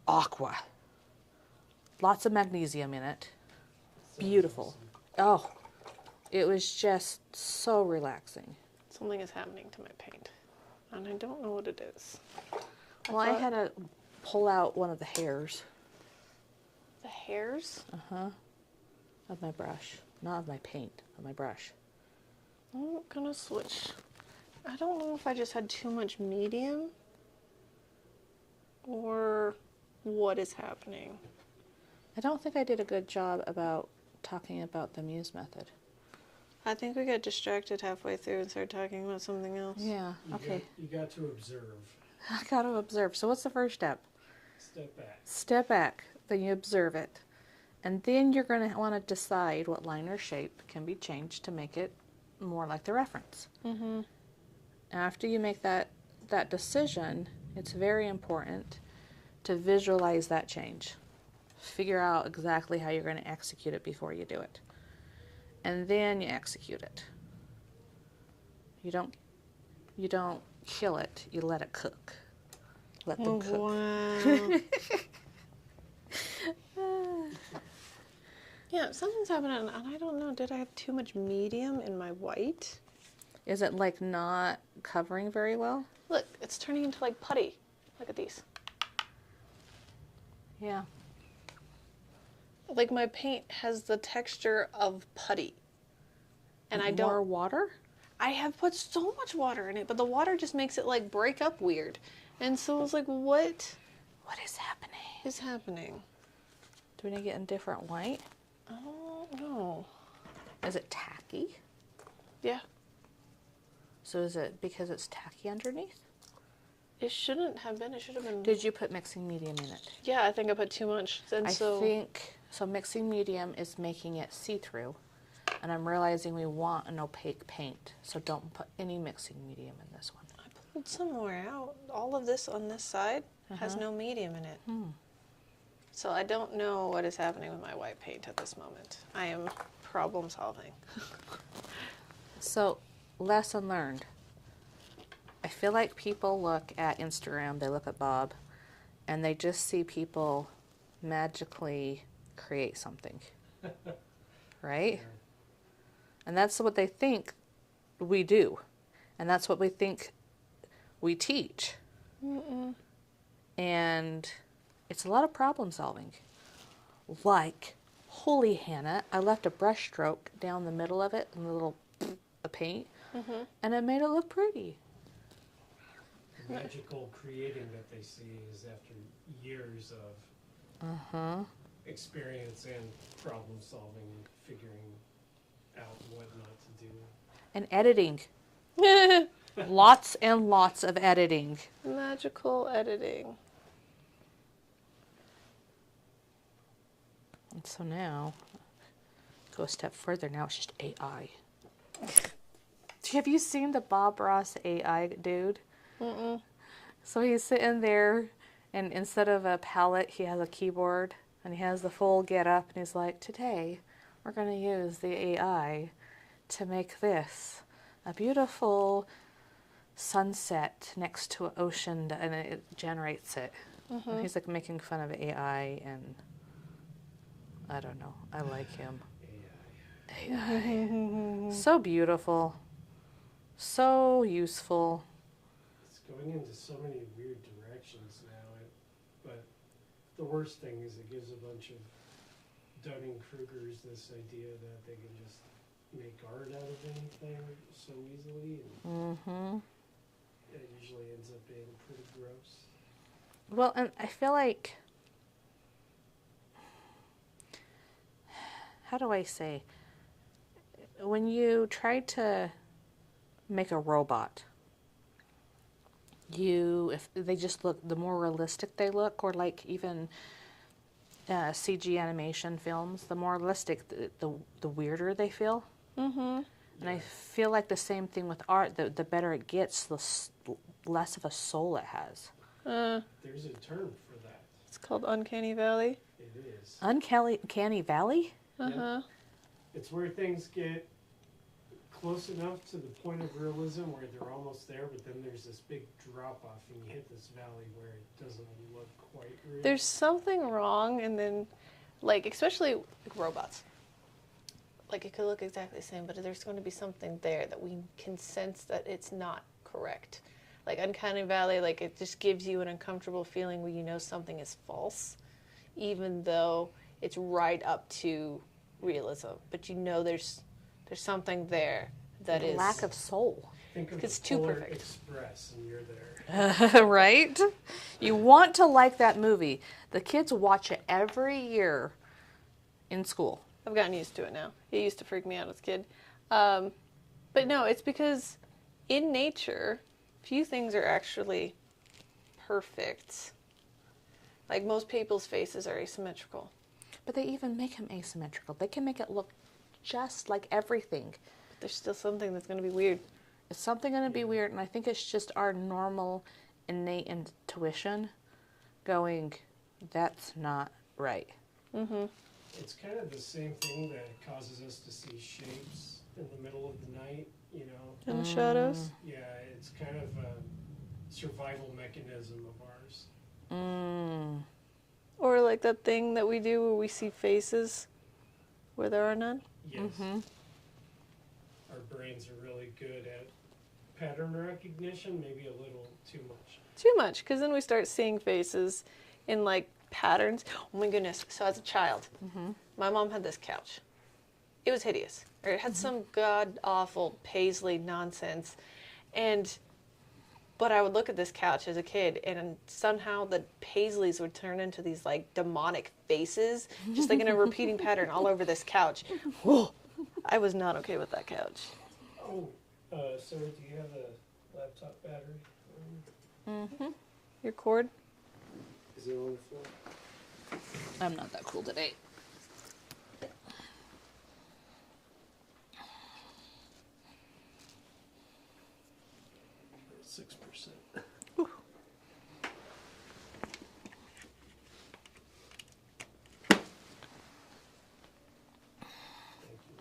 A: aqua. Lots of magnesium in it. Beautiful. Oh, it was just so relaxing.
B: Something is happening to my paint. And I don't know what it is.
A: Well, I had to pull out one of the hairs.
B: The hairs?
A: Of my brush. Not of my paint, of my brush.
B: I'm gonna switch. I don't know if I just had too much medium or what is happening.
A: I don't think I did a good job about talking about the Muse method.
B: I think we got distracted halfway through and started talking about something else.
A: Yeah, okay.
C: You got to observe.
A: I got to observe. So what's the first step?
C: Step back.
A: Step back, then you observe it. And then you're going to want to decide what line or shape can be changed to make it more like the reference. After you make that decision, it's very important to visualize that change. Figure out exactly how you're going to execute it before you do it. And then you execute it. You don't kill it, you let it cook. Let them cook.
B: Wow. Yeah, something's happening, and I don't know. Did I have too much medium in my white?
A: Is it like not covering very well?
B: Look, it's turning into like putty. Look at these.
A: Yeah.
B: Like my paint has the texture of putty. And I don't.
A: More water?
B: I have put so much water in it, but the water just makes it like break up weird. And so I was like, what
A: is happening?
B: is happening?
A: Do we need to get in different white?
B: I don't know.
A: Is it tacky?
B: Yeah.
A: So is it because it's tacky underneath?
B: It shouldn't have been. It should have been.
A: Did you put mixing medium in it?
B: Yeah, I think I put too much. And
A: I
B: so
A: think, so mixing medium is making it see-through, and I'm realizing we want an opaque paint, so don't put any mixing medium in this one.
B: I pulled some more out. All of this on this side has no medium in it. So I don't know what is happening with my white paint at this moment. I am problem solving.
A: So, lesson learned. I feel like people look at Instagram, they look at Bob, and they just see people magically create something. Right? And that's what they think we do. And that's what we think we teach. And it's a lot of problem solving. Like, holy Hannah, I left a brush stroke down the middle of it and a little paint, and it made it look pretty.
C: The magical creating that they see is after years of experience and problem solving, figuring out what not to do.
A: And editing. Lots and lots of editing.
B: Magical editing.
A: And so now, go a step further, now it's just AI. Have you seen the Bob Ross AI dude? So he's sitting there, and instead of a palette, he has a keyboard, and he has the full get up, and he's like, today, we're going to use the AI to make this a beautiful sunset next to an ocean, and it generates it. And he's like making fun of AI, and I don't know. I like him. AI. So beautiful. So useful.
C: It's going into so many weird directions now. But the worst thing is it gives a bunch of Dunning-Krugers this idea that they can just make art out of anything so easily. And it usually ends up being pretty gross.
A: Well, and I feel like, how do I say, when you try to make a robot, if they just look, the more realistic they look, or like even CG animation films, the more realistic, the weirder they feel. And I feel like the same thing with art, the better it gets, the less of a soul it has.
C: There's a term for that.
B: It's called Uncanny Valley.
C: It is.
A: Uncanny Valley?
C: Yeah. It's where things get close enough to the point of realism where they're almost there, but then there's this big drop off and you hit this valley where it doesn't look quite real.
B: There's something wrong, and then, like, especially like robots. Like, it could look exactly the same, but there's going to be something there that we can sense that it's not correct. Like, Uncanny Valley, like, it just gives you an uncomfortable feeling where you know something is false, even though it's right up to realism. But you know there's something there that is...
A: lack of soul.
C: Think of
B: It's
C: the
B: too
C: Polar
B: perfect.
C: Express and you're there.
A: Right? You want to like that movie. The kids watch it every year in school.
B: I've gotten used to it now. It used to freak me out as a kid. But no, it's because in nature, few things are actually perfect. Like, most people's faces are asymmetrical.
A: But they even make him asymmetrical. They can make it look just like everything.
B: But there's still something that's going to be weird.
A: It's something going to be weird, and I think it's just our normal, innate intuition going, that's not right.
C: It's kind of the same thing that causes us to see shapes in the middle of the night, you know.
B: In the shadows?
C: Yeah, it's kind of a survival mechanism of ours.
B: Or like that thing that we do where we see faces where there are none?
C: Yes. Our brains are really good at pattern recognition, maybe a little too much.
B: Too much, because then we start seeing faces in like patterns. Oh my goodness. So as a child, my mom had this couch. It was hideous. Or it had some god-awful paisley nonsense. But I would look at this couch as a kid, and somehow the paisleys would turn into these like demonic faces, just like in a repeating pattern all over this couch. Whoa. I was not okay with that couch.
C: Oh, sir, do you have a laptop battery?
A: Mm-hmm.
B: Your cord?
C: Is it on the floor?
A: I'm not that cool today.
C: 6%. Thank you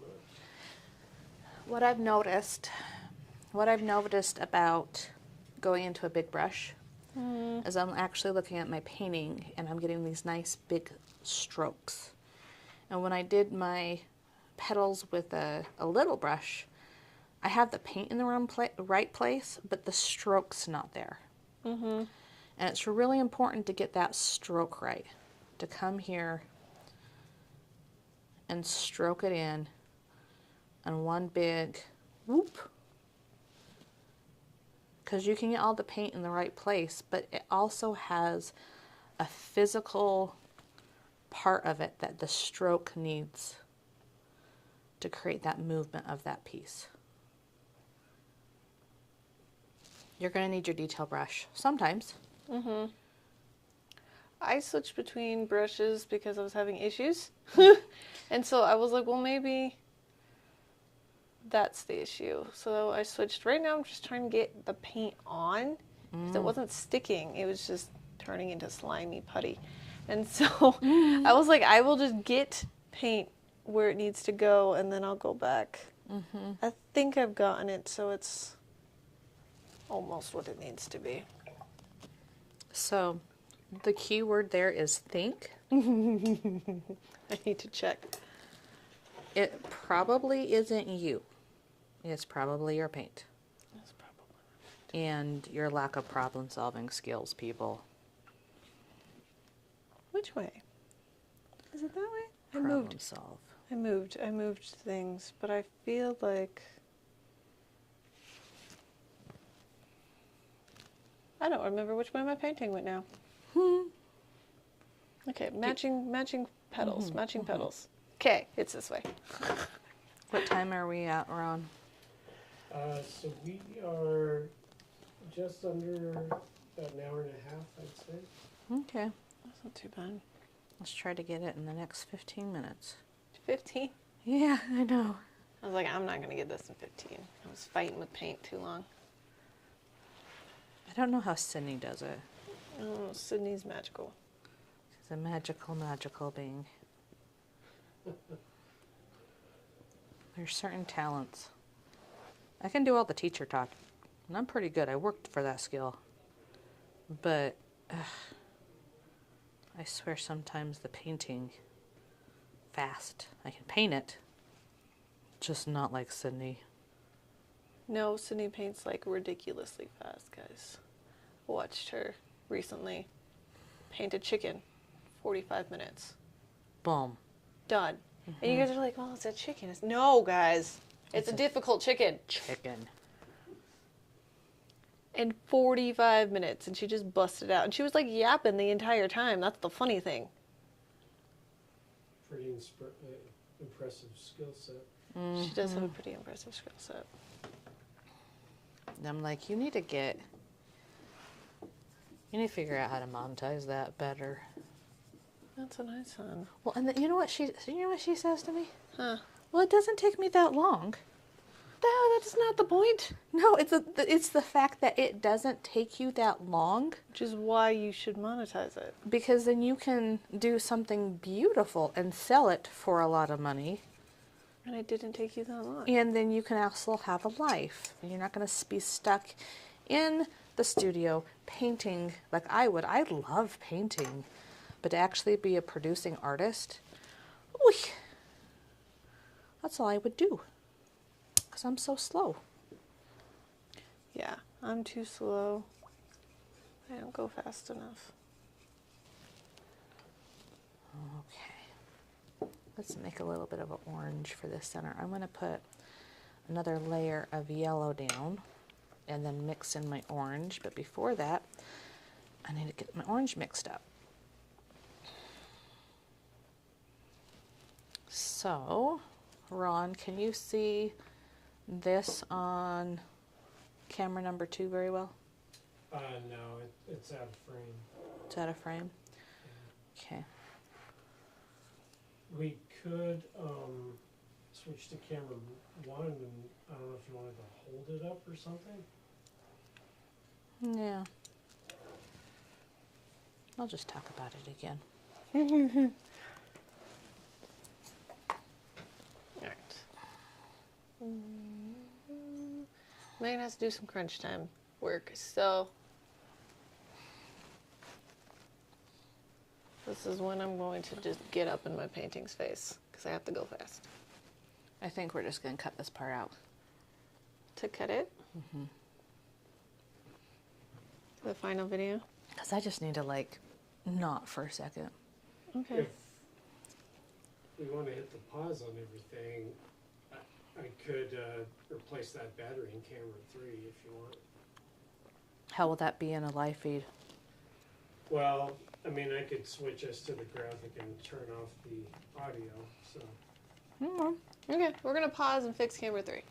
C: much.
A: What I've noticed about going into a big brush is I'm actually looking at my painting and I'm getting these nice big strokes. And when I did my petals with a little brush, I have the paint in the right place, but the stroke's not there.
B: Mm-hmm.
A: And it's really important to get that stroke right. To come here and stroke it in on one big whoop. Because you can get all the paint in the right place, but it also has a physical part of it that the stroke needs to create that movement of that piece. You're going to need your detail brush sometimes.
B: Mm-hmm. I switched between brushes because I was having issues. And so I was like, well, maybe that's the issue. So I switched. Right now I'm just trying to get the paint on because it wasn't sticking. It was just turning into slimy putty. And so I was like, I will just get paint where it needs to go and then I'll go back.
A: Mm-hmm.
B: I think I've gotten it so it's almost what it needs to be.
A: So the key word there is think.
B: I need to check.
A: It probably isn't you. It's probably your paint
B: That's probably.
A: and your lack of problem solving skills, people.
B: Which way? Is it that way?
A: Problem solve.
B: I moved things, but I feel like I don't remember which way my painting went now. Okay, matching petals, matching petals. Okay, it's this way.
A: What time are we at, Ron?
C: So we are just under about an hour and a half, I'd say.
A: Okay.
B: That's not too bad.
A: Let's try to get it in the next 15 minutes.
B: 15?
A: Yeah, I know.
B: I was like, I'm not going to get this in 15. I was fighting with paint too long.
A: I don't know how Sydney does it.
B: Oh, Sydney's magical.
A: She's a magical, magical being. There's certain talents. I can do all the teacher talk, and I'm pretty good. I worked for that skill. But, I swear sometimes the painting, fast. I can paint it, just not like Sydney.
B: No, Sydney paints like ridiculously fast, guys. Watched her recently paint a chicken, 45 minutes.
A: Boom.
B: Done. And you guys are like, well, it's a chicken. No, guys. It's a difficult chicken.
A: Chicken.
B: In 45 minutes, and she just busted out. And she was like yapping the entire time. That's the funny thing.
C: Pretty impressive skill set.
B: She does have a pretty impressive skill set.
A: And I'm like, you need to figure out how to monetize that better.
B: That's what I said.
A: Well, and you know what she says to me?
B: Huh.
A: Well, it doesn't take me that long.
B: No, that's not the point.
A: No, it's the fact that it doesn't take you that long,
B: Which is why you should monetize it.
A: because then you can do something beautiful and sell it for a lot of money,
B: And it didn't take you that long.
A: and then you can also have a life. And you're not going to be stuck in the studio painting like I would. I love painting, but to actually be a producing artist, ooh, that's all I would do. Because I'm so slow.
B: Yeah, I'm too slow. I don't go fast enough.
A: Okay. Let's make a little bit of an orange for this center. I'm going to put another layer of yellow down and then mix in my orange. But before that, I need to get my orange mixed up. So, Ron, can you see this on camera number 2 very well?
C: No, it's out of frame.
A: It's out of frame? Okay.
C: We could switch to camera 1, and I don't know if you wanted to hold it up or something.
A: Yeah. I'll just talk about it again.
B: Alright. Megan has to do some crunch time work, so this is when I'm going to just get up in my painting's face, because I have to go fast.
A: I think we're just going to cut this part out.
B: To cut it? The final video?
A: Because I just need to, like, not for a second.
B: Okay.
C: If we want to hit the pause on everything, I could replace that battery in camera 3 if you want.
A: How will that be in a live feed?
C: Well, I mean, I could switch us to the graphic and turn off the audio, so.
B: Okay, we're going to pause and fix camera 3.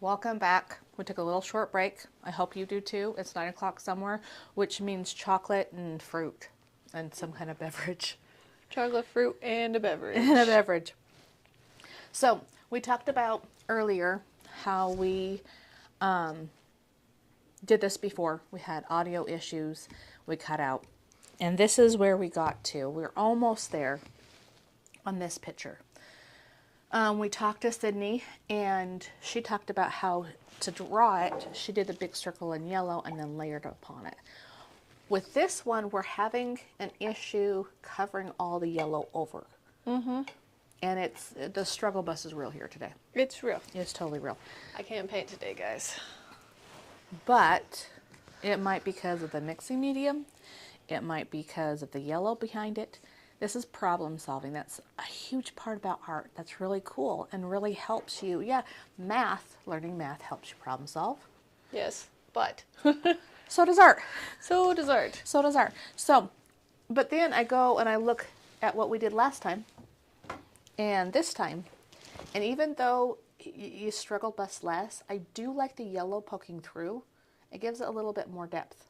A: Welcome back. We took a little short break. I hope you do too. It's 9 o'clock somewhere, which means chocolate and fruit and some kind of beverage.
B: Chocolate, fruit, and a beverage.
A: And a beverage. So we talked about earlier how we did this before. We had audio issues. We cut out. And this is where we got to. We're almost there on this picture. We talked to Sydney, and she talked about how to draw it. She did the big circle in yellow and then layered upon it. With this one, we're having an issue covering all the yellow over. Mm-hmm. And the struggle bus is real here today.
B: It's real.
A: It's totally real.
B: I can't paint today, guys.
A: But it might be because of the mixing medium. It might be because of the yellow behind it. This is problem solving. That's a huge part about art. That's really cool and really helps you. Yeah, learning math helps you problem solve.
B: Yes, but
A: So does art.
B: so does art.
A: So does art. So, but then I go and I look at what we did last time and this time. And even though you struggle bust less, I do like the yellow poking through. It gives it a little bit more depth.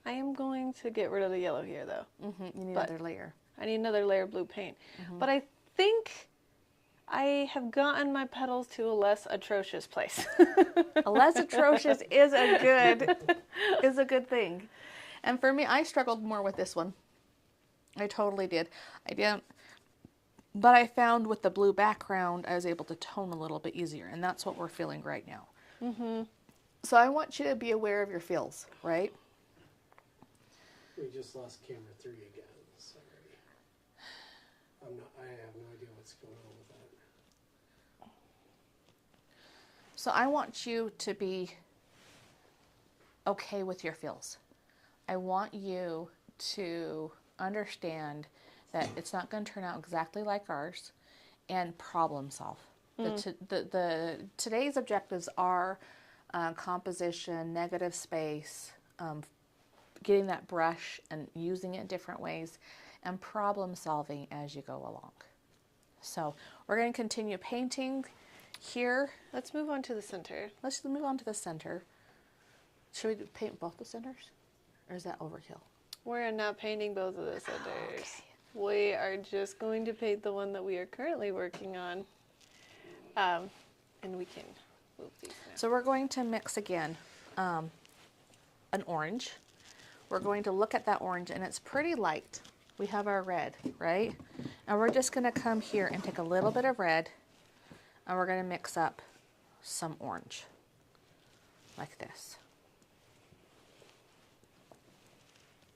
B: I am going to get rid of the yellow here, though.
A: You need another layer.
B: I need another layer of blue paint. But I think I have gotten my petals to a less atrocious place.
A: A less atrocious is a good thing. And for me, I struggled more with this one. I totally did. I didn't, but I found with the blue background, I was able to tone a little bit easier, and that's what we're feeling right now. Mm-hmm. So I want you to be aware of your feels, right?
C: We just lost camera 3 again. Sorry. I have no idea what's going on with that.
A: So I want you to be okay with your feels. I want you to understand that it's not going to turn out exactly like ours, and problem solve. Today's objectives are composition, negative space, getting that brush and using it in different ways, and problem solving as you go along. So we're going to continue painting here.
B: Let's move on to the center.
A: Let's move on to the center. Should we paint both the centers? Or is that overkill?
B: We're not painting both of the centers.
A: Okay.
B: We are just going to paint the one that we are currently working on. And we can move these now.
A: So we're going to mix again an orange. We're going to look at that orange, and it's pretty light. We have our red, right? And we're just going to come here and take a little bit of red, and we're going to mix up some orange, like this.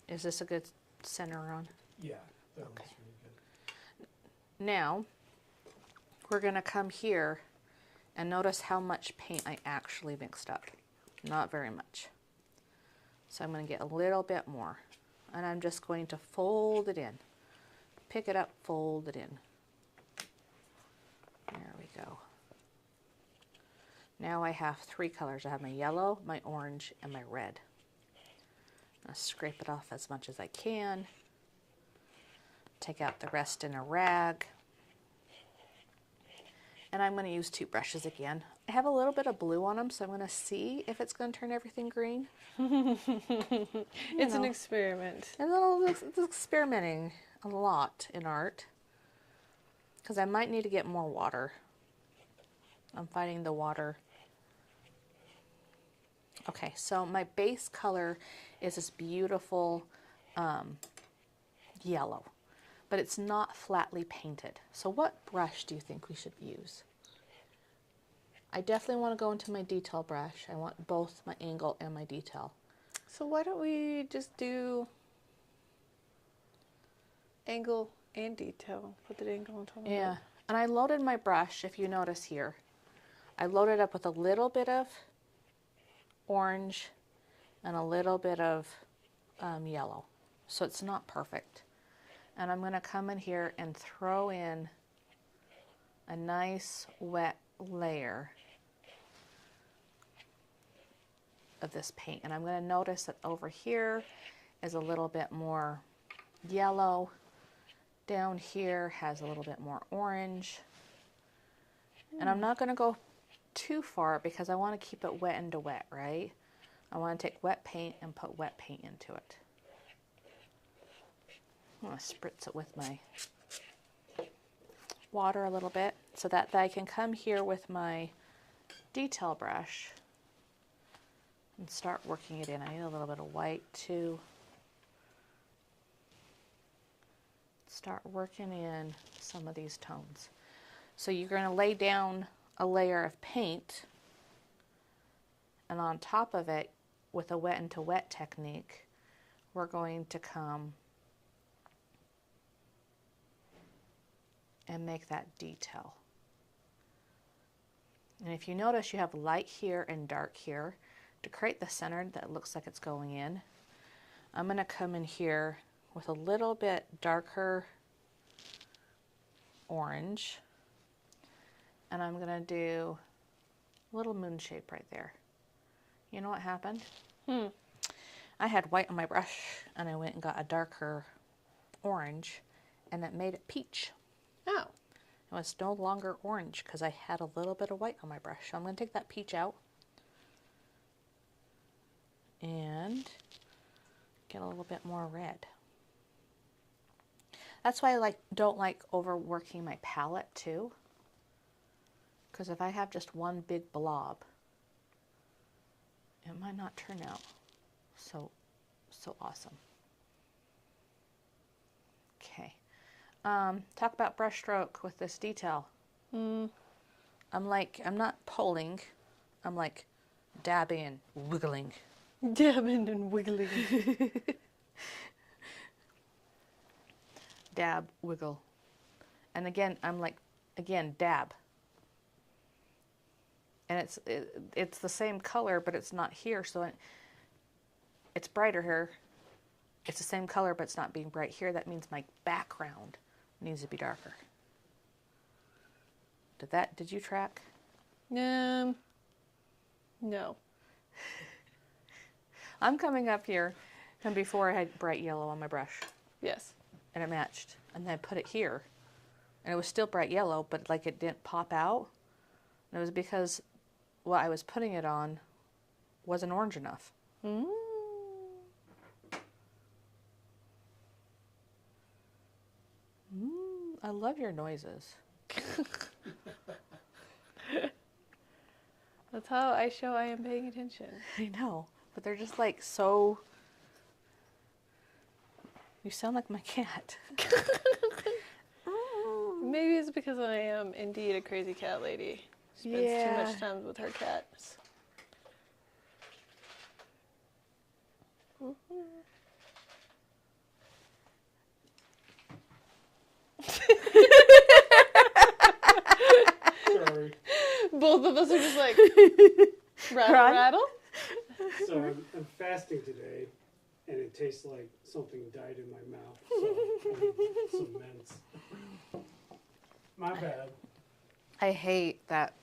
A: Is this a good center on?
C: Yeah, that looks really good.
A: Now, we're going to come here and notice how much paint I actually mixed up. Not very much. So I'm going to get a little bit more. And I'm just going to fold it in. Pick it up, fold it in. There we go. Now I have 3 colors. I have my yellow, my orange, and my red. I'll scrape it off as much as I can. Take out the rest in a rag. And I'm going to use 2 brushes again. I have a little bit of blue on them, so I'm going to see if it's going to turn everything green.
B: It's an experiment.
A: And it's experimenting a lot in art, because I might need to get more water. I'm finding the water. Okay, so my base color is this beautiful yellow, but it's not flatly painted. So what brush do you think we should use? I definitely want to go into my detail brush. I want both my angle and my detail.
B: So why don't we just do angle and detail? Put the angle on top of it.
A: Yeah, and I loaded my brush, if you notice here. I loaded up with a little bit of orange and a little bit of yellow. So it's not perfect. And I'm going to come in here and throw in a nice wet layer of this paint. And I'm going to notice that over here is a little bit more yellow. Down here has a little bit more orange. And I'm not going to go too far because I want to keep it wet into wet, right? I want to take wet paint and put wet paint into it. I'm going to spritz it with my water a little bit so that I can come here with my detail brush and start working it in. I need a little bit of white to start working in some of these tones. So you're going to lay down a layer of paint, and on top of it, with a wet into wet technique, we're going to come and make that detail. And if you notice, you have light here and dark here. To create the center that looks like it's going in, I'm going to come in here with a little bit darker orange, and I'm going to do a little moon shape right there. You know what happened? I had white on my brush, and I went and got a darker orange, and it made it peach.
B: Oh.
A: It was no longer orange because I had a little bit of white on my brush. So I'm going to take that peach out and get a little bit more red. That's why I don't like overworking my palette too, because if I have just one big blob, it might not turn out so awesome. Okay. Talk about brush stroke with this detail. I'm not pulling, I'm like dabbing and wiggling.
B: Dabbing and wiggling.
A: Dab, wiggle. And again, I'm like, dab. And it's the same color, but it's not here, so it's brighter here. It's the same color, but it's not being bright here. That means my background needs to be darker. Did you track?
B: No.
A: I'm coming up here, and before I had bright yellow on my brush.
B: Yes.
A: And it matched. And then I put it here, and it was still bright yellow, but like it didn't pop out. And it was because what I was putting it on wasn't orange enough. I love your noises.
B: That's how I show I am paying attention.
A: I know, but they're just like so... You sound like my cat.
B: Maybe it's because I am indeed a crazy cat lady. Spends too much time with her cats.
C: Sorry.
B: Both of us are just like, rattle,
A: Run.
B: rattle.
C: So I'm fasting today, and it tastes like something died in my mouth. So I need some mints. My bad.
A: I hate that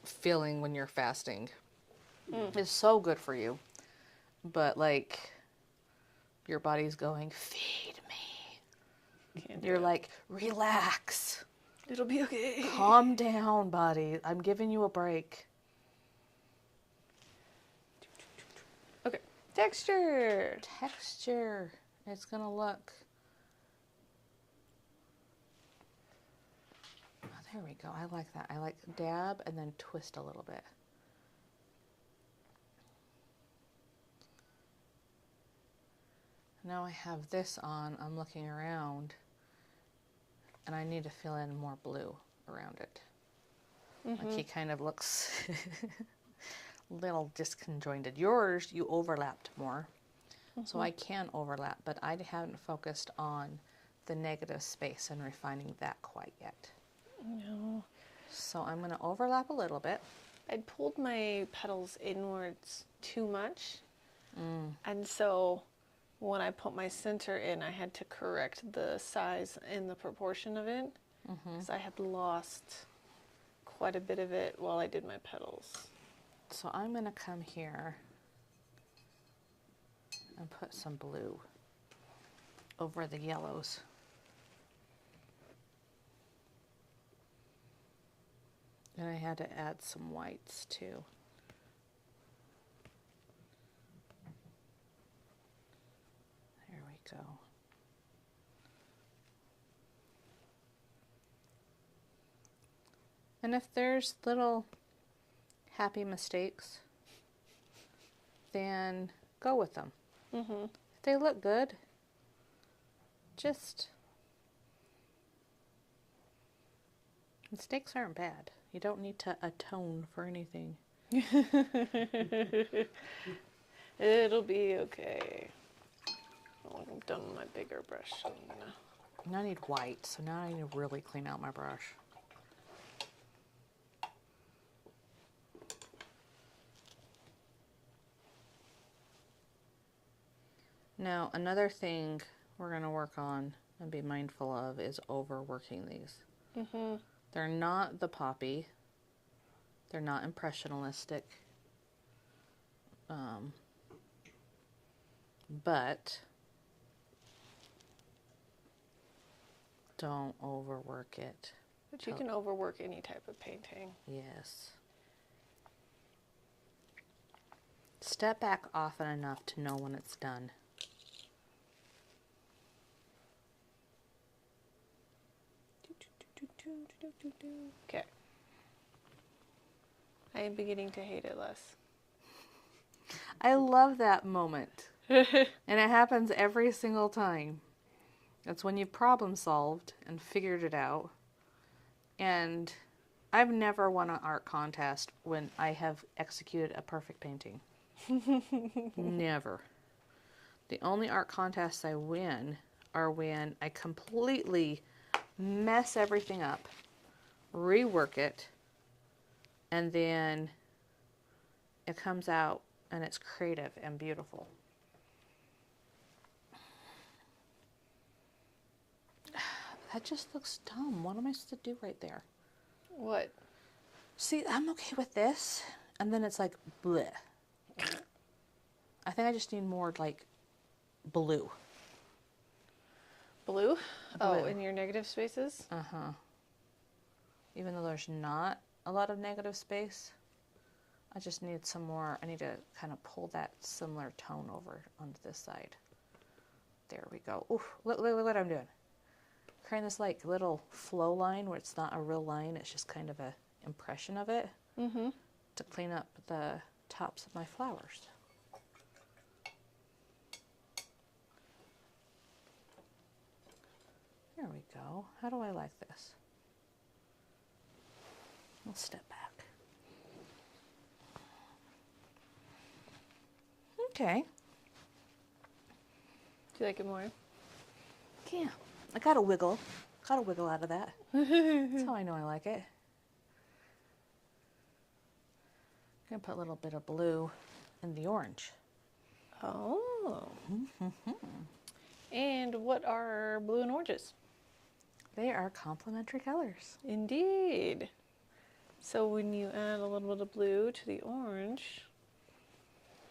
A: feeling when you're fasting. It's so good for you, but like your body's going, feed me.
B: Can't do
A: You're
B: it.
A: like, relax.
B: It'll be okay.
A: Calm down, body. I'm giving you a break.
B: Okay. Texture.
A: Texture. It's gonna look. Oh, there we go. I like that. I like dab and then twist a little bit. Now I have this on. I'm looking around, and I need to fill in more blue around it. Like he kind of looks a little disconjointed. Yours, you overlapped more. So I can overlap, but I haven't focused on the negative space and refining that quite yet.
B: No.
A: So I'm going to overlap a little bit.
B: I'd pulled my petals inwards too much. And so when I put my center in, I had to correct the size and the proportion of it. Because I had lost quite a bit of it while I did my petals.
A: So I'm going to come here and put some blue over the yellows. And I had to add some whites too. There we go. And if there's little happy mistakes, then go with them.
B: Mm-hmm.
A: If they look good, just... Mistakes aren't bad. You don't need to atone for anything.
B: It'll be okay. Oh, I'm done with my bigger brush. So I'm gonna...
A: Now I need white, so now I need to really clean out my brush. Now, another thing we're going to work on and be mindful of is overworking these.
B: Mm-hmm.
A: They're not the poppy. They're not impressionistic. But don't overwork it.
B: But you can overwork any type of painting.
A: Yes. Step back often enough to know when it's done.
B: Okay. I am beginning to hate it less.
A: I love that moment. And it happens every single time. That's when you've problem solved and figured it out. And I've never won an art contest when I have executed a perfect painting. Never. The only art contests I win are when I completely mess everything up, rework it, and then it comes out and it's creative and beautiful. That just looks dumb. What am I supposed to do right there?
B: What?
A: See, I'm okay with this, and then it's like bleh. I think I just need more like blue.
B: Blue? Oh,
A: Blue.
B: in your negative spaces?
A: Uh-huh. Even though there's not a lot of negative space, I just need some more. I need to kind of pull that similar tone over onto this side. There we go. Ooh, look what I'm doing. Creating this like little flow line where it's not a real line, it's just kind of a impression of it to clean up the tops of my flowers. There we go. How do I like this? I'll step back. Okay.
B: Do you like it more?
A: Yeah. I got a wiggle. Got a wiggle out of that. That's how I know I like it. I'm going to put a little bit of blue in the orange.
B: Oh. And what are blue and oranges?
A: They are complementary colors.
B: Indeed. So when you add a little bit of blue to the orange,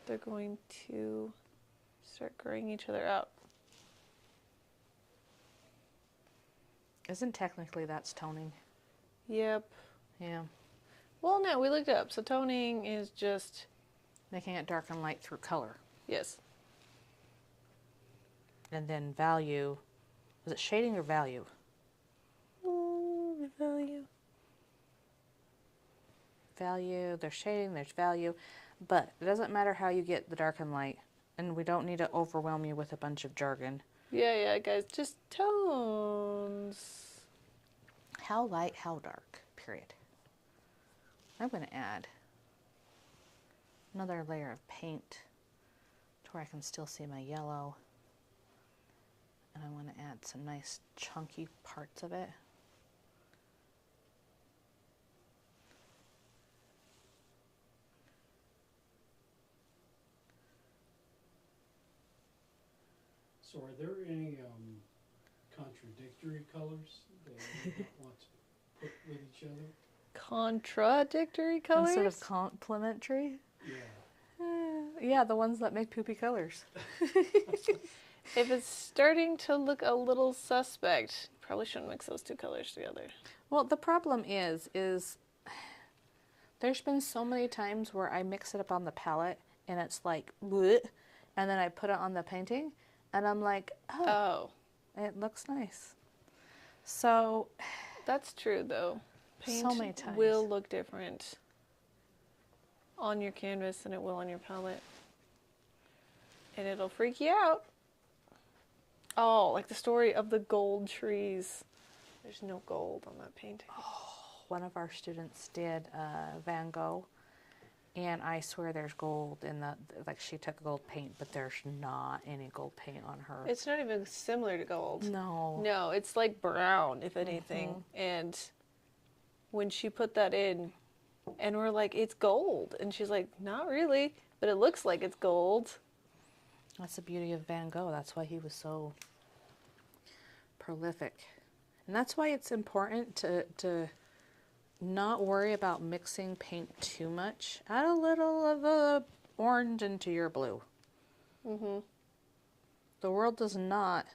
B: they're going to start graying each other out.
A: Isn't technically that's toning?
B: Yep.
A: Yeah.
B: Well, no, we looked it up. So toning is just...
A: Making it dark and light through color.
B: Yes.
A: And then value. Is it shading or value?
B: Value.
A: Value. There's shading, there's value. But it doesn't matter how you get the dark and light. And we don't need to overwhelm you with a bunch of jargon.
B: Yeah, guys. Just tones.
A: How light, how dark, period. I'm going to add another layer of paint to where I can still see my yellow. And I'm going to add some nice chunky parts of it.
C: So are there any contradictory colors that you don't want to put with each other?
B: Contradictory colors?
A: Instead of complementary?
C: Yeah.
A: Yeah, the ones that make poopy colors.
B: If it's starting to look a little suspect, probably shouldn't mix those two colors together.
A: Well, the problem is There's been so many times where I mix it up on the palette and it's like, bleh, and then I put it on the painting and I'm like, oh, it looks nice. So
B: That's true, though. Paint
A: so many times.
B: will look different on your canvas than it will on your palette. And it'll freak you out. Oh, like the story of the gold trees. There's no gold on that painting.
A: One of our students did Van Gogh, and I swear there's gold in the, like she took gold paint, but there's not any gold paint on her.
B: It's not even similar to gold.
A: No.
B: No, it's like brown, if anything. And when she put that in, and we're like, it's gold. And she's like, not really, but it looks like it's gold.
A: That's the beauty of Van Gogh. That's why he was so prolific. And that's why it's important to not worry about mixing paint too much. Add a little of a orange into your blue.
B: Mm-hmm.
A: The world does not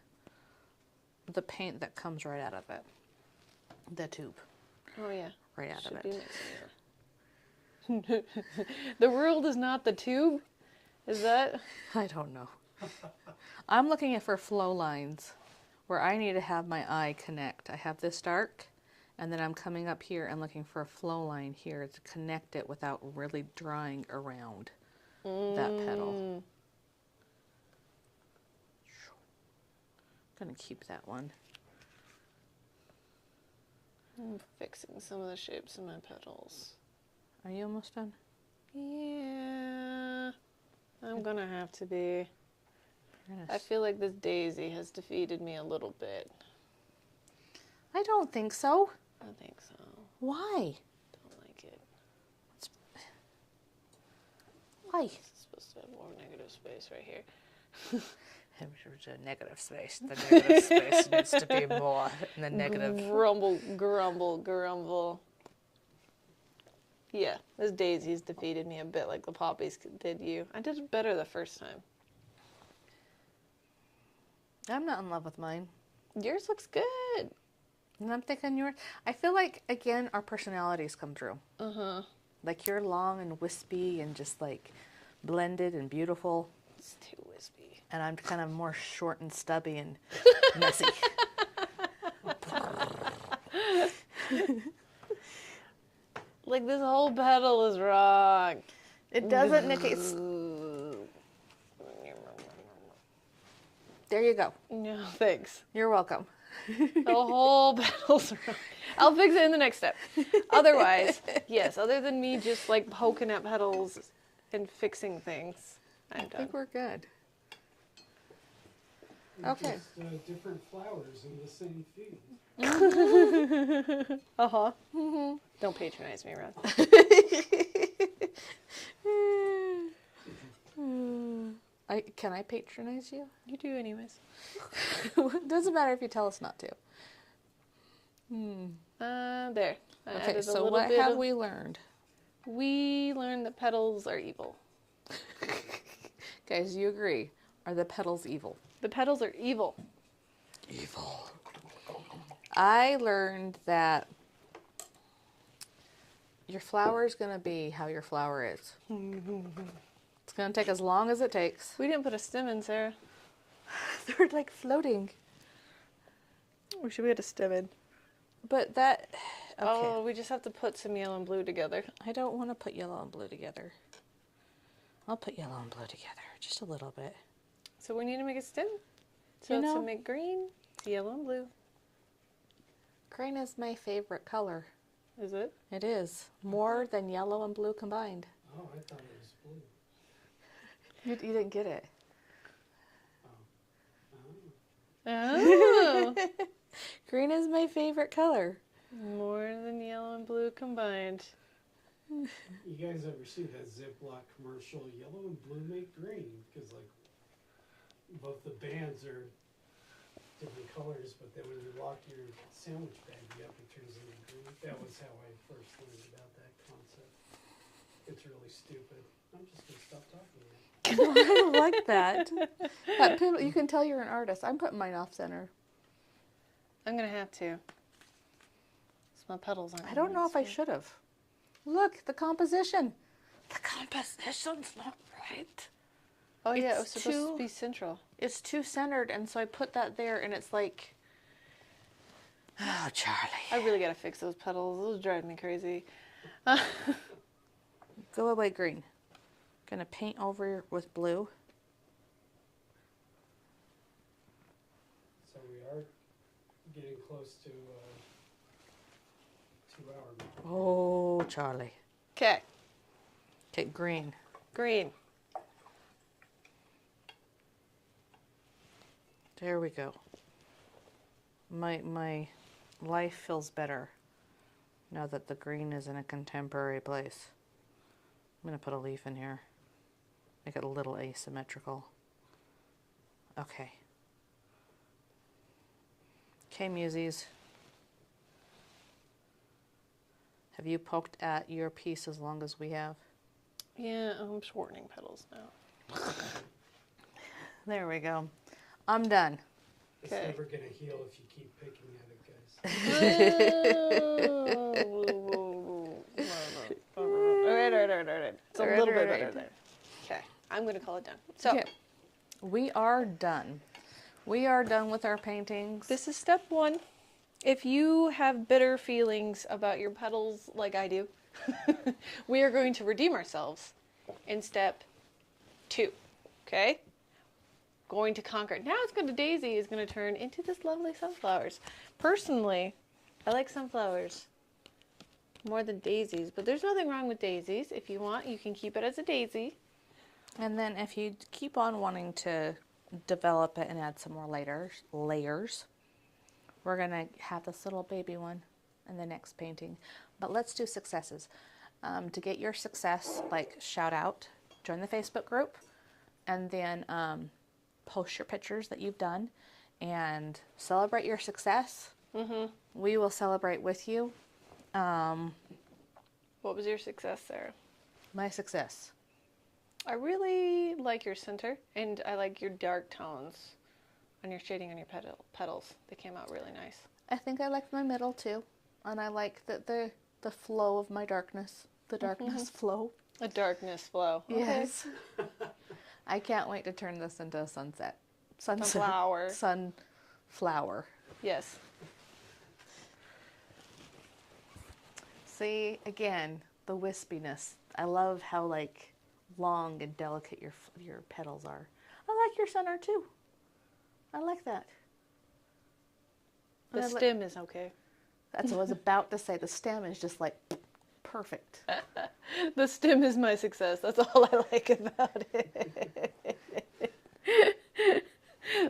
A: the paint that comes right out of it. The tube.
B: Oh, yeah.
A: Right out
B: Should
A: of
B: be
A: it.
B: mixing it. The world is not the tube? Is that?
A: I don't know. I'm looking for flow lines where I need to have my eye connect. I have this dark, and then I'm coming up here and looking for a flow line here to connect it without really drawing around that petal. I'm going to keep that one.
B: I'm fixing some of the shapes of my petals.
A: Are you almost done?
B: Yeah. I'm gonna have to be.
A: Goodness.
B: I feel like this daisy has defeated me a little bit.
A: I don't think so.
B: I think so.
A: Why?
B: Don't like it.
A: Why?
B: It's supposed to have more negative space right here.
A: There's a negative space. The negative space needs to be more in the negative.
B: Grumble, grumble, grumble. Yeah, this daisy's defeated me a bit like the poppies did you. I did it better the first time.
A: I'm not in love with mine.
B: Yours looks good.
A: And I'm thinking yours. I feel like, again, our personalities come through.
B: Uh-huh.
A: Like you're long and wispy and just like blended and beautiful.
B: It's too wispy.
A: And I'm kind of more short and stubby and messy.
B: Like this whole petal is wrong.
A: It doesn't, Nikki. There you go.
B: No, thanks.
A: You're welcome.
B: The whole petal's wrong. I'll fix it in the next step. Otherwise, yes, other than me just like poking at petals and fixing things, I'm
A: I
B: done.
A: think we're good.
C: They're
A: Okay.
C: Just, different flowers in the same field.
B: Uh-huh. Don't patronize me, Ron.
A: Can I patronize you?
B: You do anyways.
A: Doesn't matter if you tell us not to.
B: There. I
A: Okay,
B: added a
A: so
B: little
A: what
B: bit
A: have
B: of-
A: we learned?
B: We learned that petals are evil.
A: Guys, you agree? Are the petals evil?
B: The petals are evil.
A: Evil. I learned that your flower is going to be how your flower is. It's going to take as long as it takes.
B: We didn't put a stem in, Sarah.
A: They're like floating.
B: We should get a stem in.
A: But that... Okay.
B: Oh, we just have to put some yellow and blue together.
A: I don't want to put yellow and blue together. I'll put yellow and blue together. Just a little bit.
B: So we need to make a stem. So
A: You know-
B: to make green, it's yellow and blue.
A: Green is my favorite color.
B: Is it?
A: It is. More than yellow and blue combined.
C: Oh, I thought it was blue.
A: You didn't get it.
B: Oh.
A: Green is my favorite color.
B: More than yellow and blue combined.
C: You guys ever see that Ziploc commercial, yellow and blue make green? Because, like, both the bands are different colors, but then when you lock your sandwich baggie up, it turns into green. That was how I first learned about that concept. It's really stupid. I'm just going to stop talking now.
A: I like that. You can tell you're an artist. I'm putting mine off center.
B: I'm going to have to. So my petals aren't.
A: I don't know if I should have. Look, the composition. The composition's not right.
B: Oh yeah, it was
A: It's
B: supposed to be central.
A: It's too centered, and so I put that there, and it's like, oh, Charlie.
B: I really gotta fix those petals. Those drive me crazy.
A: Go away, green. Gonna paint over with blue.
C: So we are getting close to 2 hour mark.
A: Oh, Charlie.
B: Okay,
A: Okay, green.
B: green.
A: There we go. My life feels better now that the green is in a contemporary place. I'm gonna put a leaf in here. Make it a little asymmetrical. Okay. Okay, Muses. Have you poked at your piece as long as we have?
B: Yeah, I'm shortening petals now.
A: There we go. I'm done.
C: It's
B: Okay.
C: never going to heal if you keep picking at it, guys.
B: All right. It's a little bit better
A: Right.
B: there. Okay, I'm gonna call it done. So
A: Okay. We are done. We are done with our paintings.
B: this is step 1. If you have bitter feelings about your petals like I do, we are going to redeem ourselves in step 2. Okay? Going to conquer. Now it's going to Daisy is going to turn into this lovely sunflowers. Personally, I like sunflowers more than daisies, but there's nothing wrong with daisies. If you want, you can keep it as a daisy.
A: And then if you keep on wanting to develop it and add some more layers, we're going to have this little baby one in the next painting. But let's do successes. To get your success, like shout out, join the Facebook group, and then post your pictures that you've done and celebrate your success.
B: Mm-hmm.
A: We will celebrate with you.
B: What was your success, Sarah?
A: My success.
B: I really like your center, and I like your dark tones on your shading on your petals. They came out really nice.
A: I think I liked my middle too. And I like the flow of my darkness. The darkness flow.
B: A darkness flow. Okay.
A: Yes. I can't wait to turn this into a sunset.
B: Sunflower.
A: Sunflower.
B: Yes.
A: See, again, the wispiness. I love how like long and delicate your petals are. I like your center too. I like that.
B: The
A: And I
B: stem is okay.
A: That's what I was about to say. The stem is just like perfect.
B: The stem is my success. That's all I like about it.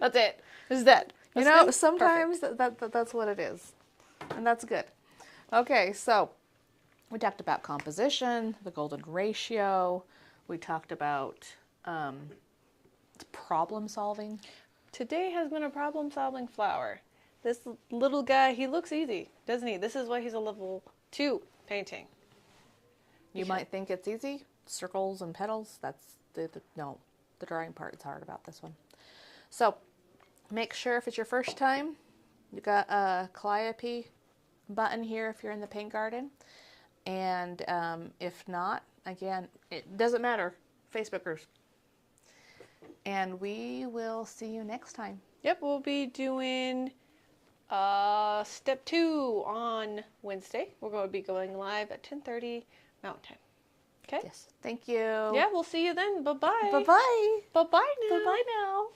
B: That's it. This is that.
A: You
B: The
A: know,
B: stem?
A: sometimes that's what it is. And that's good. Okay, so we talked about composition, the golden ratio. We talked about problem solving.
B: Today has been a problem-solving flower. This little guy, he looks easy, doesn't he? This is why he's a level 2 painting.
A: You might think it's easy. Circles and petals, that's no. The drawing part is hard about this one. So make sure if it's your first time, you got a Calliope button here if you're in the paint garden. And if not, again, it doesn't matter. Facebookers. And we will see you next time.
B: Yep, we'll be doing step 2 on Wednesday. We're going to be going live at 10:30 Mountain Time. Okay?
A: Yes. Thank you.
B: Yeah, we'll see you then. Bye-bye.
A: Bye-bye.
B: Bye-bye now.
A: Bye-bye now.